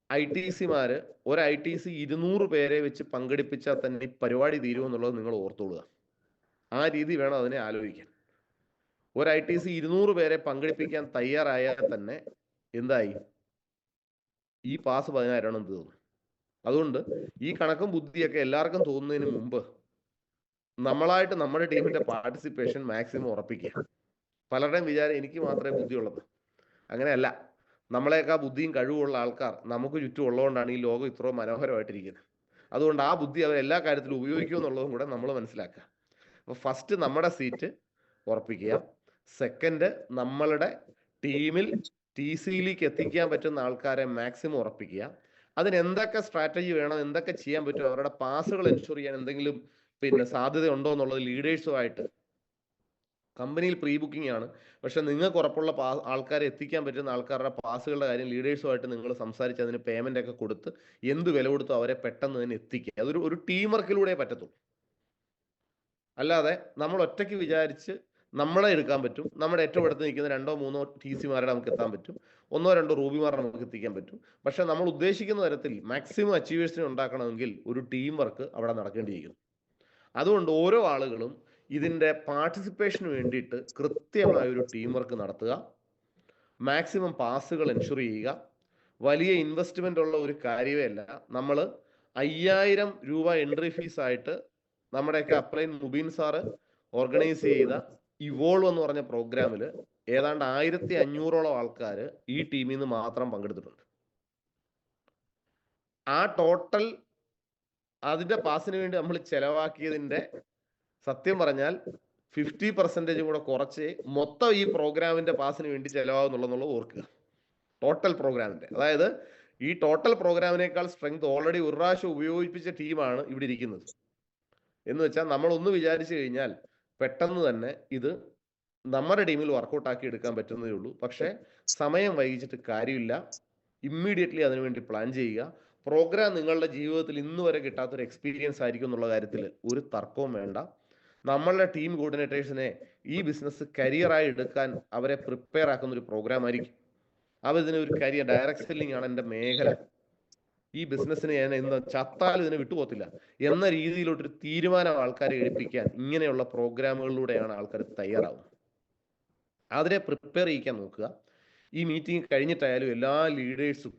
ITCമാര് ഒരു ITC 200 പേരെ വെച്ച് പങ്കെടുപ്പിച്ചാൽ തന്നെ ഈ പരിപാടി തീരുമെന്നുള്ളത് നിങ്ങൾ ഓർത്തോളുക. ആ രീതി വേണം അതിനെ ആലോചിക്കാൻ. ഒരു ITC 200 പേരെ പങ്കെടുപ്പിക്കാൻ തയ്യാറായാൽ തന്നെ എന്തായി, ഈ പാസ് 10,000 തീർന്നു. അതുകൊണ്ട് ഈ കണക്കും ബുദ്ധിയൊക്കെ എല്ലാവർക്കും തോന്നുന്നതിന് മുമ്പ് നമ്മളായിട്ട് നമ്മുടെ ടീമിന്റെ പാർട്ടിസിപ്പേഷൻ മാക്സിമം ഉറപ്പിക്കുക. പലരുടെയും വിചാരം എനിക്ക് മാത്രമേ ബുദ്ധിയുള്ളത്. അങ്ങനെയല്ല. നമ്മളെയൊക്കെ ബുദ്ധിയും കഴിവുള്ള ആൾക്കാർ നമുക്ക് ചുറ്റും ഉള്ളതുകൊണ്ടാണ് ഈ ലോകം ഇത്രയും മനോഹരമായിട്ടിരിക്കുന്നത്. അതുകൊണ്ട് ആ ബുദ്ധി അവർ എല്ലാ കാര്യത്തിലും ഉപയോഗിക്കും എന്നുള്ളതും കൂടെ നമ്മൾ മനസ്സിലാക്കുക. അപ്പോൾ ഫസ്റ്റ് നമ്മുടെ സീറ്റ് ഉറപ്പിക്കുക. സെക്കൻഡ്, നമ്മളുടെ ടീമിൽ TCയിലേക്ക് എത്തിക്കാൻ പറ്റുന്ന ആൾക്കാരെ മാക്സിമം ഉറപ്പിക്കുക. അതിന് എന്തൊക്കെ സ്ട്രാറ്റജി വേണം, എന്തൊക്കെ ചെയ്യാൻ പറ്റും, അവരുടെ പാസുകൾ എൻഷുർ ചെയ്യാൻ എന്തെങ്കിലും സാധ്യത ഉണ്ടോ എന്നുള്ളത് ലീഡേഴ്സുമായിട്ട്, കമ്പനിയിൽ പ്രീ ബുക്കിംഗ് ആണ്, പക്ഷെ നിങ്ങൾക്ക് ഉറപ്പുള്ള ആൾക്കാരെ എത്തിക്കാൻ പറ്റുന്ന ആൾക്കാരുടെ പാസുകളുടെ കാര്യം ലീഡേഴ്സുമായിട്ട് നിങ്ങൾ സംസാരിച്ച് അതിന് പേയ്മെന്റ് ഒക്കെ കൊടുത്ത് എന്ത് വില കൊടുത്തോ അവരെ പെട്ടെന്ന് തന്നെ എത്തിക്കുക. അതൊരു ടീം വർക്കിലൂടെ പറ്റത്തുള്ളൂ. അല്ലാതെ നമ്മൾ ഒറ്റയ്ക്ക് വിചാരിച്ച് നമ്മളെ എടുക്കാൻ പറ്റും, നമ്മുടെ ഏറ്റവും അടുത്ത് നിൽക്കുന്ന 2-3 TCമാരുടെ നമുക്ക് എത്താൻ പറ്റും, 1-2 റൂബിമാരുടെ നമുക്ക് എത്തിക്കാൻ പറ്റും. പക്ഷെ നമ്മൾ ഉദ്ദേശിക്കുന്ന തരത്തിൽ മാക്സിമം അച്ചീവേഴ്സിനെ ഉണ്ടാക്കണമെങ്കിൽ ഒരു ടീം വർക്ക് അവിടെ നടക്കേണ്ടിയിരിക്കുന്നു. അതുകൊണ്ട് ഓരോ ആളുകളും ഇതിൻ്റെ പാർട്ടിസിപ്പേഷന് വേണ്ടിയിട്ട് കൃത്യമായ ഒരു ടീം വർക്ക് നടത്തുക, മാക്സിമം പാസുകൾ എൻഷുർ ചെയ്യുക. വലിയ ഇൻവെസ്റ്റ്മെൻ്റ് ഉള്ള ഒരു കാര്യമേ അല്ല. നമ്മൾ 5,000 രൂപ എൻട്രി ഫീസ് ആയിട്ട് നമ്മുടെയൊക്കെ അപ്ലൈൻ മുബീൻ സാറ് ഓർഗനൈസ് ചെയ്ത ഇവോൾവ് എന്ന് പറഞ്ഞ പ്രോഗ്രാമിൽ ഏതാണ്ട് 1,500ഓളം ആൾക്കാർ ഈ ടീമിൽ നിന്ന് മാത്രം പങ്കെടുത്തിട്ടുണ്ട്. ആ ടോട്ടൽ അതിൻ്റെ പാസിന് വേണ്ടി നമ്മൾ ചെലവാക്കിയതിൻ്റെ സത്യം പറഞ്ഞാൽ 50% കൂടെ കുറച്ച് മൊത്തം ഈ പ്രോഗ്രാമിന്റെ പാസിന് വേണ്ടി ചെലവാകുന്നുള്ളത് ഓർക്കുക. ടോട്ടൽ പ്രോഗ്രാമിന്റെ, അതായത് ഈ ടോട്ടൽ പ്രോഗ്രാമിനേക്കാൾ സ്ട്രെങ്ത് ഓൾറെഡി ഒരു പ്രാവശ്യം ഉപയോഗിപ്പിച്ച ടീമാണ് ഇവിടെ ഇരിക്കുന്നത്. എന്ന് വെച്ചാൽ നമ്മളൊന്ന് വിചാരിച്ചു കഴിഞ്ഞാൽ പെട്ടെന്ന് തന്നെ ഇത് നമ്മുടെ ടീമിൽ വർക്കൗട്ട് ആക്കി എടുക്കാൻ പറ്റുന്നതേ ഉള്ളൂ. പക്ഷേ സമയം വൈകിച്ചിട്ട് കാര്യമില്ല. ഇമ്മീഡിയറ്റ്ലി അതിനുവേണ്ടി പ്ലാൻ ചെയ്യുക. പ്രോഗ്രാം നിങ്ങളുടെ ജീവിതത്തിൽ ഇന്ന് വരെ കിട്ടാത്തൊരു എക്സ്പീരിയൻസ് ആയിരിക്കും എന്നുള്ള കാര്യത്തിൽ ഒരു തർക്കവും വേണ്ട. നമ്മളുടെ ടീം കോർഡിനേറ്റേഴ്സിനെ ഈ ബിസിനസ് കരിയറായി എടുക്കാൻ അവരെ പ്രിപ്പയർ ആക്കുന്ന ഒരു പ്രോഗ്രാം ആയിരിക്കും. അവർ ഇതിന് ഒരു കരിയർ, ഡയറക്ട് സെല്ലിംഗ് ആണ് എൻ്റെ മേഖല, ഈ ബിസിനസ്സിന് ഞാൻ എന്ന് ചത്താലും ഇതിനെ വിട്ടുപോകത്തില്ല എന്ന രീതിയിലോട്ടൊരു തീരുമാനം ആൾക്കാരെ എടുപ്പിക്കാൻ ഇങ്ങനെയുള്ള പ്രോഗ്രാമുകളിലൂടെയാണ് ആൾക്കാർ തയ്യാറാവുന്നത്. അതിനെ പ്രിപ്പയർ ചെയ്യിക്കാൻ നോക്കുക. ഈ മീറ്റിംഗ് കഴിഞ്ഞിട്ടായാലും എല്ലാ ലീഡേഴ്സും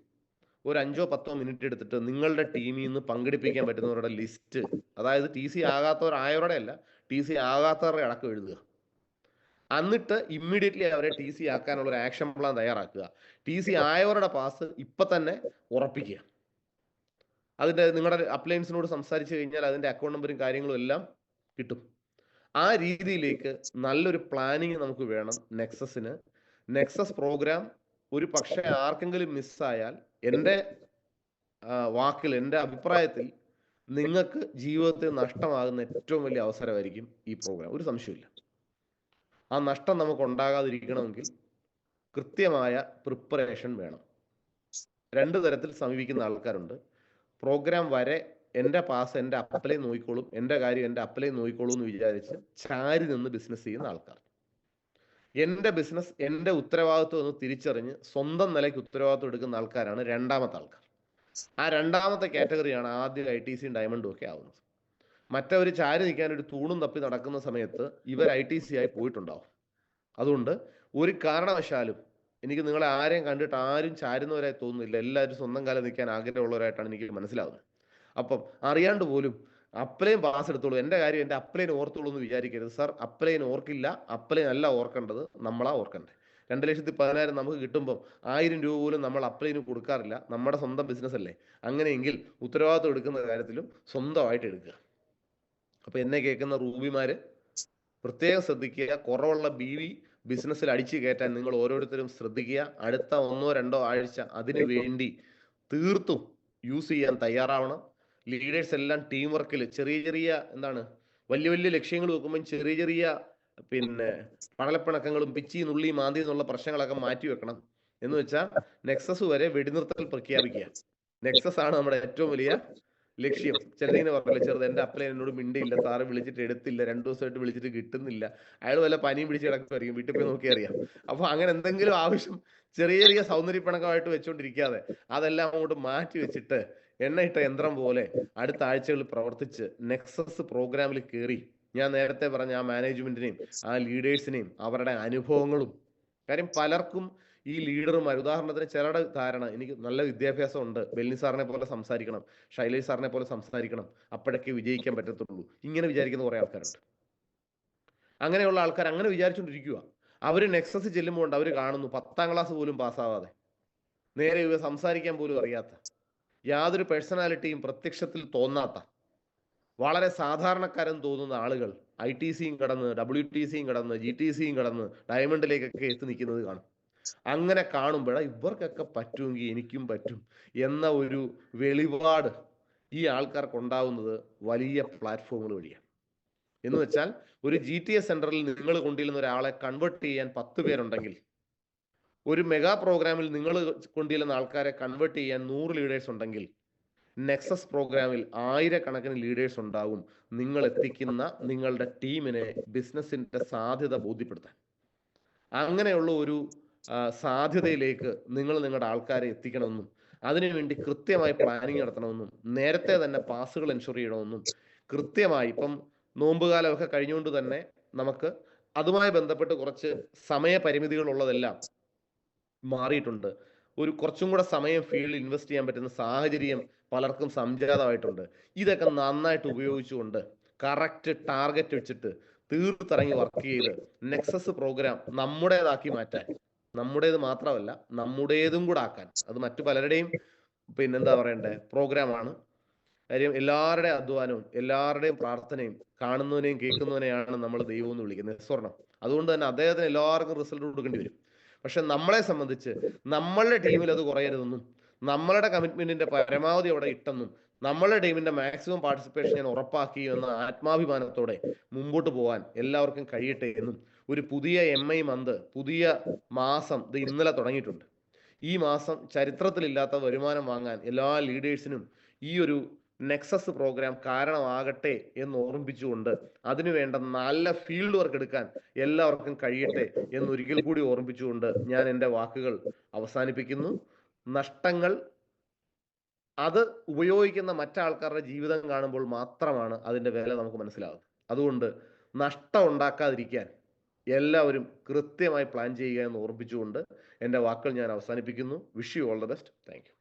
ഒരു 5-10 മിനിറ്റ് എടുത്തിട്ട് നിങ്ങളുടെ ടീമിൽ നിന്ന് പങ്കെടുപ്പിക്കാൻ പറ്റുന്നവരുടെ ലിസ്റ്റ്, അതായത് TC ആകാത്തവരായവരുടെ അല്ല, TC ആകാത്തവരുടെ അടക്കം എഴുതുക. എന്നിട്ട് ഇമ്മീഡിയറ്റ്ലി അവരെ TC ആക്കാനുള്ള ഒരു ആക്ഷൻ പ്ലാൻ തയ്യാറാക്കുക. TC ആയവരുടെ പാസ് ഇപ്പം തന്നെ ഉറപ്പിക്കുക. അതിൻ്റെ നിങ്ങളുടെ അപ്ലയൻസിനോട് സംസാരിച്ച് കഴിഞ്ഞാൽ അതിൻ്റെ അക്കൗണ്ട് നമ്പറും കാര്യങ്ങളും എല്ലാം കിട്ടും. ആ രീതിയിലേക്ക് നല്ലൊരു പ്ലാനിങ് നമുക്ക് വേണം നെക്സസിന്. നെക്സസ് പ്രോഗ്രാം ഒരു പക്ഷേ ആർക്കെങ്കിലും മിസ്സായാൽ എൻ്റെ വാക്കിൽ, എൻ്റെ അഭിപ്രായത്തിൽ നിങ്ങൾക്ക് ജീവിതത്തിൽ നഷ്ടമാകുന്ന ഏറ്റവും വലിയ അവസരമായിരിക്കും ഈ പ്രോഗ്രാം. ഒരു സംശയമില്ല. ആ നഷ്ടം നമുക്ക് ഉണ്ടാകാതിരിക്കണമെങ്കിൽ കൃത്യമായ പ്രിപ്പറേഷൻ വേണം. 2 തരത്തിൽ സമീപിക്കുന്ന ആൾക്കാരുണ്ട്. പ്രോഗ്രാം വരെ എൻ്റെ പാസ് എൻ്റെ അപ്ലൈ നോക്കിക്കോളും, എൻ്റെ കാര്യം എൻ്റെ അപ്ലൈ നോക്കിക്കോളൂ എന്ന് വിചാരിച്ച് ചാരി നിന്ന് ബിസിനസ് ചെയ്യുന്ന ആൾക്കാർ. എൻ്റെ ബിസിനസ് എൻ്റെ ഉത്തരവാദിത്വം എന്ന് തിരിച്ചറിഞ്ഞ് സ്വന്തം നിലയ്ക്ക് ഉത്തരവാദിത്വം എടുക്കുന്ന ആൾക്കാരാണ് രണ്ടാമത്തെ ആൾക്കാർ. ആ രണ്ടാമത്തെ കാറ്റഗറിയാണ് ആദ്യം ITC ഡയമണ്ടും ഒക്കെ ആവുന്നത്. മറ്റവർ ചാരി നിൽക്കാൻ ഒരു തൂണും തപ്പി നടക്കുന്ന സമയത്ത് ഇവർ ITC ആയി പോയിട്ടുണ്ടാവും. അതുകൊണ്ട് ഒരു കാരണവശാലും എനിക്ക് നിങ്ങളെ ആരെയും കണ്ടിട്ട് ആരും ചാരുന്നവരായി തോന്നുന്നില്ല. എല്ലാവരും സ്വന്തം കാലം നിൽക്കാൻ ആഗ്രഹമുള്ളവരായിട്ടാണ് എനിക്ക് മനസ്സിലാവുന്നത്. അപ്പം അറിയാണ്ട് പോലും അപ്ലൈൻ പാസ് എടുത്തോളൂ, എൻ്റെ കാര്യം എൻ്റെ അപ്ലൈൻ ഓർത്തോളൂ എന്ന് വിചാരിക്കരുത് സാർ. അപ്ലൈൻ ഓർക്കില്ല, അപ്ലൈൻ അല്ല ഓർക്കേണ്ടത്, നമ്മളാ ഓർക്കണ്ടേ. 2,10,000 നമുക്ക് കിട്ടുമ്പോൾ 1000 രൂപ പോലും നമ്മൾ അപ്ലൈന് കൊടുക്കാറില്ല. നമ്മുടെ സ്വന്തം ബിസിനസ് അല്ലേ. അങ്ങനെയെങ്കിൽ ഉത്തരവാദിത്വം എടുക്കുന്ന കാര്യത്തിലും സ്വന്തമായിട്ട് എടുക്കുക. അപ്പോൾ എന്നെ കേൾക്കുന്ന റൂബിമാർ പ്രത്യേകം ശ്രദ്ധിക്കുക. കുറവുള്ള BV ബിസിനസ്സിൽ അടിച്ചു കയറ്റാൻ നിങ്ങൾ ഓരോരുത്തരും ശ്രദ്ധിക്കുക. അടുത്ത 1-2 ആഴ്ച അതിനു വേണ്ടി തീർത്തും യൂസ് ചെയ്യാൻ തയ്യാറാവണം. ലീഡേഴ്സ് എല്ലാം ടീം വർക്കിൽ ചെറിയ ചെറിയ വലിയ വലിയ ലക്ഷ്യങ്ങൾ വെക്കുമ്പോൾ ചെറിയ ചെറിയ പടലപ്പിണക്കങ്ങളും പിച്ചി നുള്ളി മാന്തി എന്നുള്ള പ്രശ്നങ്ങളൊക്കെ മാറ്റി വെക്കണം. എന്ന് വെച്ചാൽ നെക്സസ് വരെ വെടിനിർത്തൽ പ്രഖ്യാപിക്കുക. നെക്സസ് ആണ് നമ്മുടെ ഏറ്റവും വലിയ ലക്ഷ്യം. ചിലതിങ്ങനെ പറഞ്ഞില്ല, ചെറുത് എൻ്റെ അപ്ലൈൻ എന്നോട് മിണ്ടിയില്ല, സാറ് വിളിച്ചിട്ട് എടുത്തില്ല, 2 ദിവസമായിട്ട് വിളിച്ചിട്ട് കിട്ടുന്നില്ല, അയാൾ വല്ല പനിയും പിടിച്ച് കിടക്കുമായിരിക്കും, വീട്ടിൽ പോയി നോക്കി അറിയാം. അപ്പൊ അങ്ങനെ എന്തെങ്കിലും ആവശ്യം ചെറിയ ചെറിയ സൗന്ദര്യപ്പിണക്കമായിട്ട് വെച്ചുകൊണ്ടിരിക്കാതെ അതെല്ലാം അങ്ങോട്ട് മാറ്റി വെച്ചിട്ട് എണ്ണയിട്ട യന്ത്രം പോലെ അടുത്ത ആഴ്ചകളിൽ പ്രവർത്തിച്ച് നെക്സസ് പ്രോഗ്രാമിൽ കയറി ഞാൻ നേരത്തെ പറഞ്ഞ ആ മാനേജ്മെന്റിനെയും ആ ലീഡേഴ്സിനെയും അവരുടെ അനുഭവങ്ങളും, കാര്യം പലർക്കും ഈ ലീഡർമാർ, ഉദാഹരണത്തിന് ചിലരുടെ ധാരണ എനിക്ക് നല്ല വിദ്യാഭ്യാസം ഉണ്ട്, ബെല്ലി സാറിനെ പോലെ സംസാരിക്കണം, ശൈലേഷ് സാറിനെ പോലെ സംസാരിക്കണം, അപ്പോഴൊക്കെ വിജയിക്കാൻ പറ്റത്തുള്ളൂ, ഇങ്ങനെ വിചാരിക്കുന്ന കുറെ ആൾക്കാരുണ്ട്. അങ്ങനെയുള്ള ആൾക്കാർ അങ്ങനെ വിചാരിച്ചുകൊണ്ടിരിക്കുക. അവർ നെക്സസ് ചെല്ലുമ്പോൾ അവർ കാണുന്നു 10ാം ക്ലാസ് പോലും പാസ്സാവാതെ, നേരെ സംസാരിക്കാൻ പോലും അറിയാത്ത, യാതൊരു പേഴ്സണാലിറ്റിയും പ്രത്യക്ഷത്തിൽ തോന്നാത്ത, വളരെ സാധാരണക്കാരൻ തോന്നുന്ന ആളുകൾ ITCയും കടന്ന് WTCയും കടന്ന് GTCയും കടന്ന് ഡയമണ്ടിലേക്കൊക്കെ എത്തി നിൽക്കുന്നത് കാണും. അങ്ങനെ കാണുമ്പോൾ ഇവർക്കൊക്കെ പറ്റുമെങ്കിൽ എനിക്കും പറ്റും എന്ന ഒരു വെളിപാട് ഈ ആൾക്കാർക്ക് ഉണ്ടാവുന്നത് വലിയ പ്ലാറ്റ്ഫോമുകൾ വഴിയാണ്. എന്ന് വെച്ചാൽ ഒരു GTS സെന്ററിൽ നിങ്ങൾ കൊണ്ടുവരുന്ന ഒരാളെ കൺവേർട്ട് ചെയ്യാൻ 10 പേരുണ്ടെങ്കിൽ, ഒരു മെഗാ പ്രോഗ്രാമിൽ നിങ്ങൾ കൊണ്ടുവരുന്ന ആൾക്കാരെ കൺവേർട്ട് ചെയ്യാൻ 100 ലീഡേഴ്സ് ഉണ്ടെങ്കിൽ, നെക്സസ് പ്രോഗ്രാമിൽ 1000കണക്കിന് ലീഡേഴ്സ് ഉണ്ടാവും നിങ്ങൾ എത്തിക്കുന്ന നിങ്ങളുടെ ടീമിനെ ബിസിനസിന്റെ സാധ്യത ബോധ്യപ്പെടുത്താൻ. അങ്ങനെയുള്ള ഒരു സാധ്യതയിലേക്ക് നിങ്ങൾ നിങ്ങളുടെ ആൾക്കാരെ എത്തിക്കണമെന്നും അതിനുവേണ്ടി കൃത്യമായി പ്ലാനിങ് നടത്തണമെന്നും നേരത്തെ തന്നെ പാസുകൾ എൻഷുർ ചെയ്യണമെന്നും കൃത്യമായി, ഇപ്പം നോമ്പുകാലമൊക്കെ കഴിഞ്ഞുകൊണ്ട് തന്നെ നമുക്ക് അതുമായി ബന്ധപ്പെട്ട് കുറച്ച് സമയപരിമിതികൾ ഉള്ളതെല്ലാം മാറിയിട്ടുണ്ട്. ഒരു കുറച്ചും കൂടെ സമയം ഫീൽഡിൽ ഇൻവെസ്റ്റ് ചെയ്യാൻ പറ്റുന്ന സാഹചര്യം പലർക്കും സംജാതമായിട്ടുണ്ട്. ഇതൊക്കെ നന്നായിട്ട് ഉപയോഗിച്ചുകൊണ്ട് കറക്റ്റ് ടാർഗറ്റ് വെച്ചിട്ട് തീർത്തിറങ്ങി വർക്ക് ചെയ്ത് നെക്സസ് പ്രോഗ്രാം നമ്മുടേതാക്കി മാറ്റാൻ, നമ്മുടേത് മാത്രമല്ല നമ്മുടേതും കൂടെ ആക്കാൻ, അത് മറ്റു പലരുടെയും പ്രോഗ്രാമാണ്. കാര്യം എല്ലാവരുടെയും അധ്വാനവും എല്ലാവരുടെയും പ്രാർത്ഥനയും കാണുന്നവനെയും കേൾക്കുന്നവനെയാണ് നമ്മൾ ദൈവം എന്ന് വിളിക്കുന്നത്, സ്വർണം. അതുകൊണ്ട് തന്നെ അദ്ദേഹത്തിന് എല്ലാവർക്കും റിസൾട്ട് കൊടുക്കേണ്ടി വരും. പക്ഷെ നമ്മളെ സംബന്ധിച്ച് നമ്മളുടെ ടീമിൽ അത് കുറയരുതെന്നും നമ്മളുടെ കമ്മിറ്റ്മെന്റിന്റെ പരമാവധി അവിടെ ഇട്ടെന്നും നമ്മളുടെ ടീമിന്റെ മാക്സിമം പാർട്ടിസിപ്പേഷൻ ഞാൻ ഉറപ്പാക്കി എന്ന ആത്മാഭിമാനത്തോടെ മുമ്പോട്ട് പോകാൻ എല്ലാവർക്കും കഴിയട്ടെ എന്നും, ഒരു പുതിയ MI മന്ത്, പുതിയ മാസം ഇത് ഇന്നലെ തുടങ്ങിയിട്ടുണ്ട്. ഈ മാസം ചരിത്രത്തിലില്ലാത്ത വരുമാനം വാങ്ങാൻ എല്ലാ ലീഡേഴ്സിനും ഈ ഒരു നെക്സസ് പ്രോഗ്രാം കാരണമാകട്ടെ എന്ന് ഓർമ്മിപ്പിച്ചുകൊണ്ട് അതിനുവേണ്ട നല്ല ഫീൽഡ് വർക്ക് എടുക്കാൻ എല്ലാവർക്കും കഴിയട്ടെ എന്നൊരിക്കൽ കൂടി ഓർമ്മിപ്പിച്ചുകൊണ്ട് ഞാൻ എൻ്റെ വാക്കുകൾ അവസാനിപ്പിക്കുന്നു. നഷ്ടങ്ങൾ അത് ഉപയോഗിക്കുന്ന മറ്റാൾക്കാരുടെ ജീവിതം കാണുമ്പോൾ മാത്രമാണ് അതിൻ്റെ വില നമുക്ക് മനസ്സിലാകുന്നത്. അതുകൊണ്ട് നഷ്ടം ഉണ്ടാക്കാതിരിക്കാൻ എല്ലാവരും കൃത്യമായി പ്ലാൻ ചെയ്യുക എന്ന് ഓർമ്മിപ്പിച്ചുകൊണ്ട് എൻ്റെ വാക്കുകൾ ഞാൻ അവസാനിപ്പിക്കുന്നു. Wish you all the best. Thank you.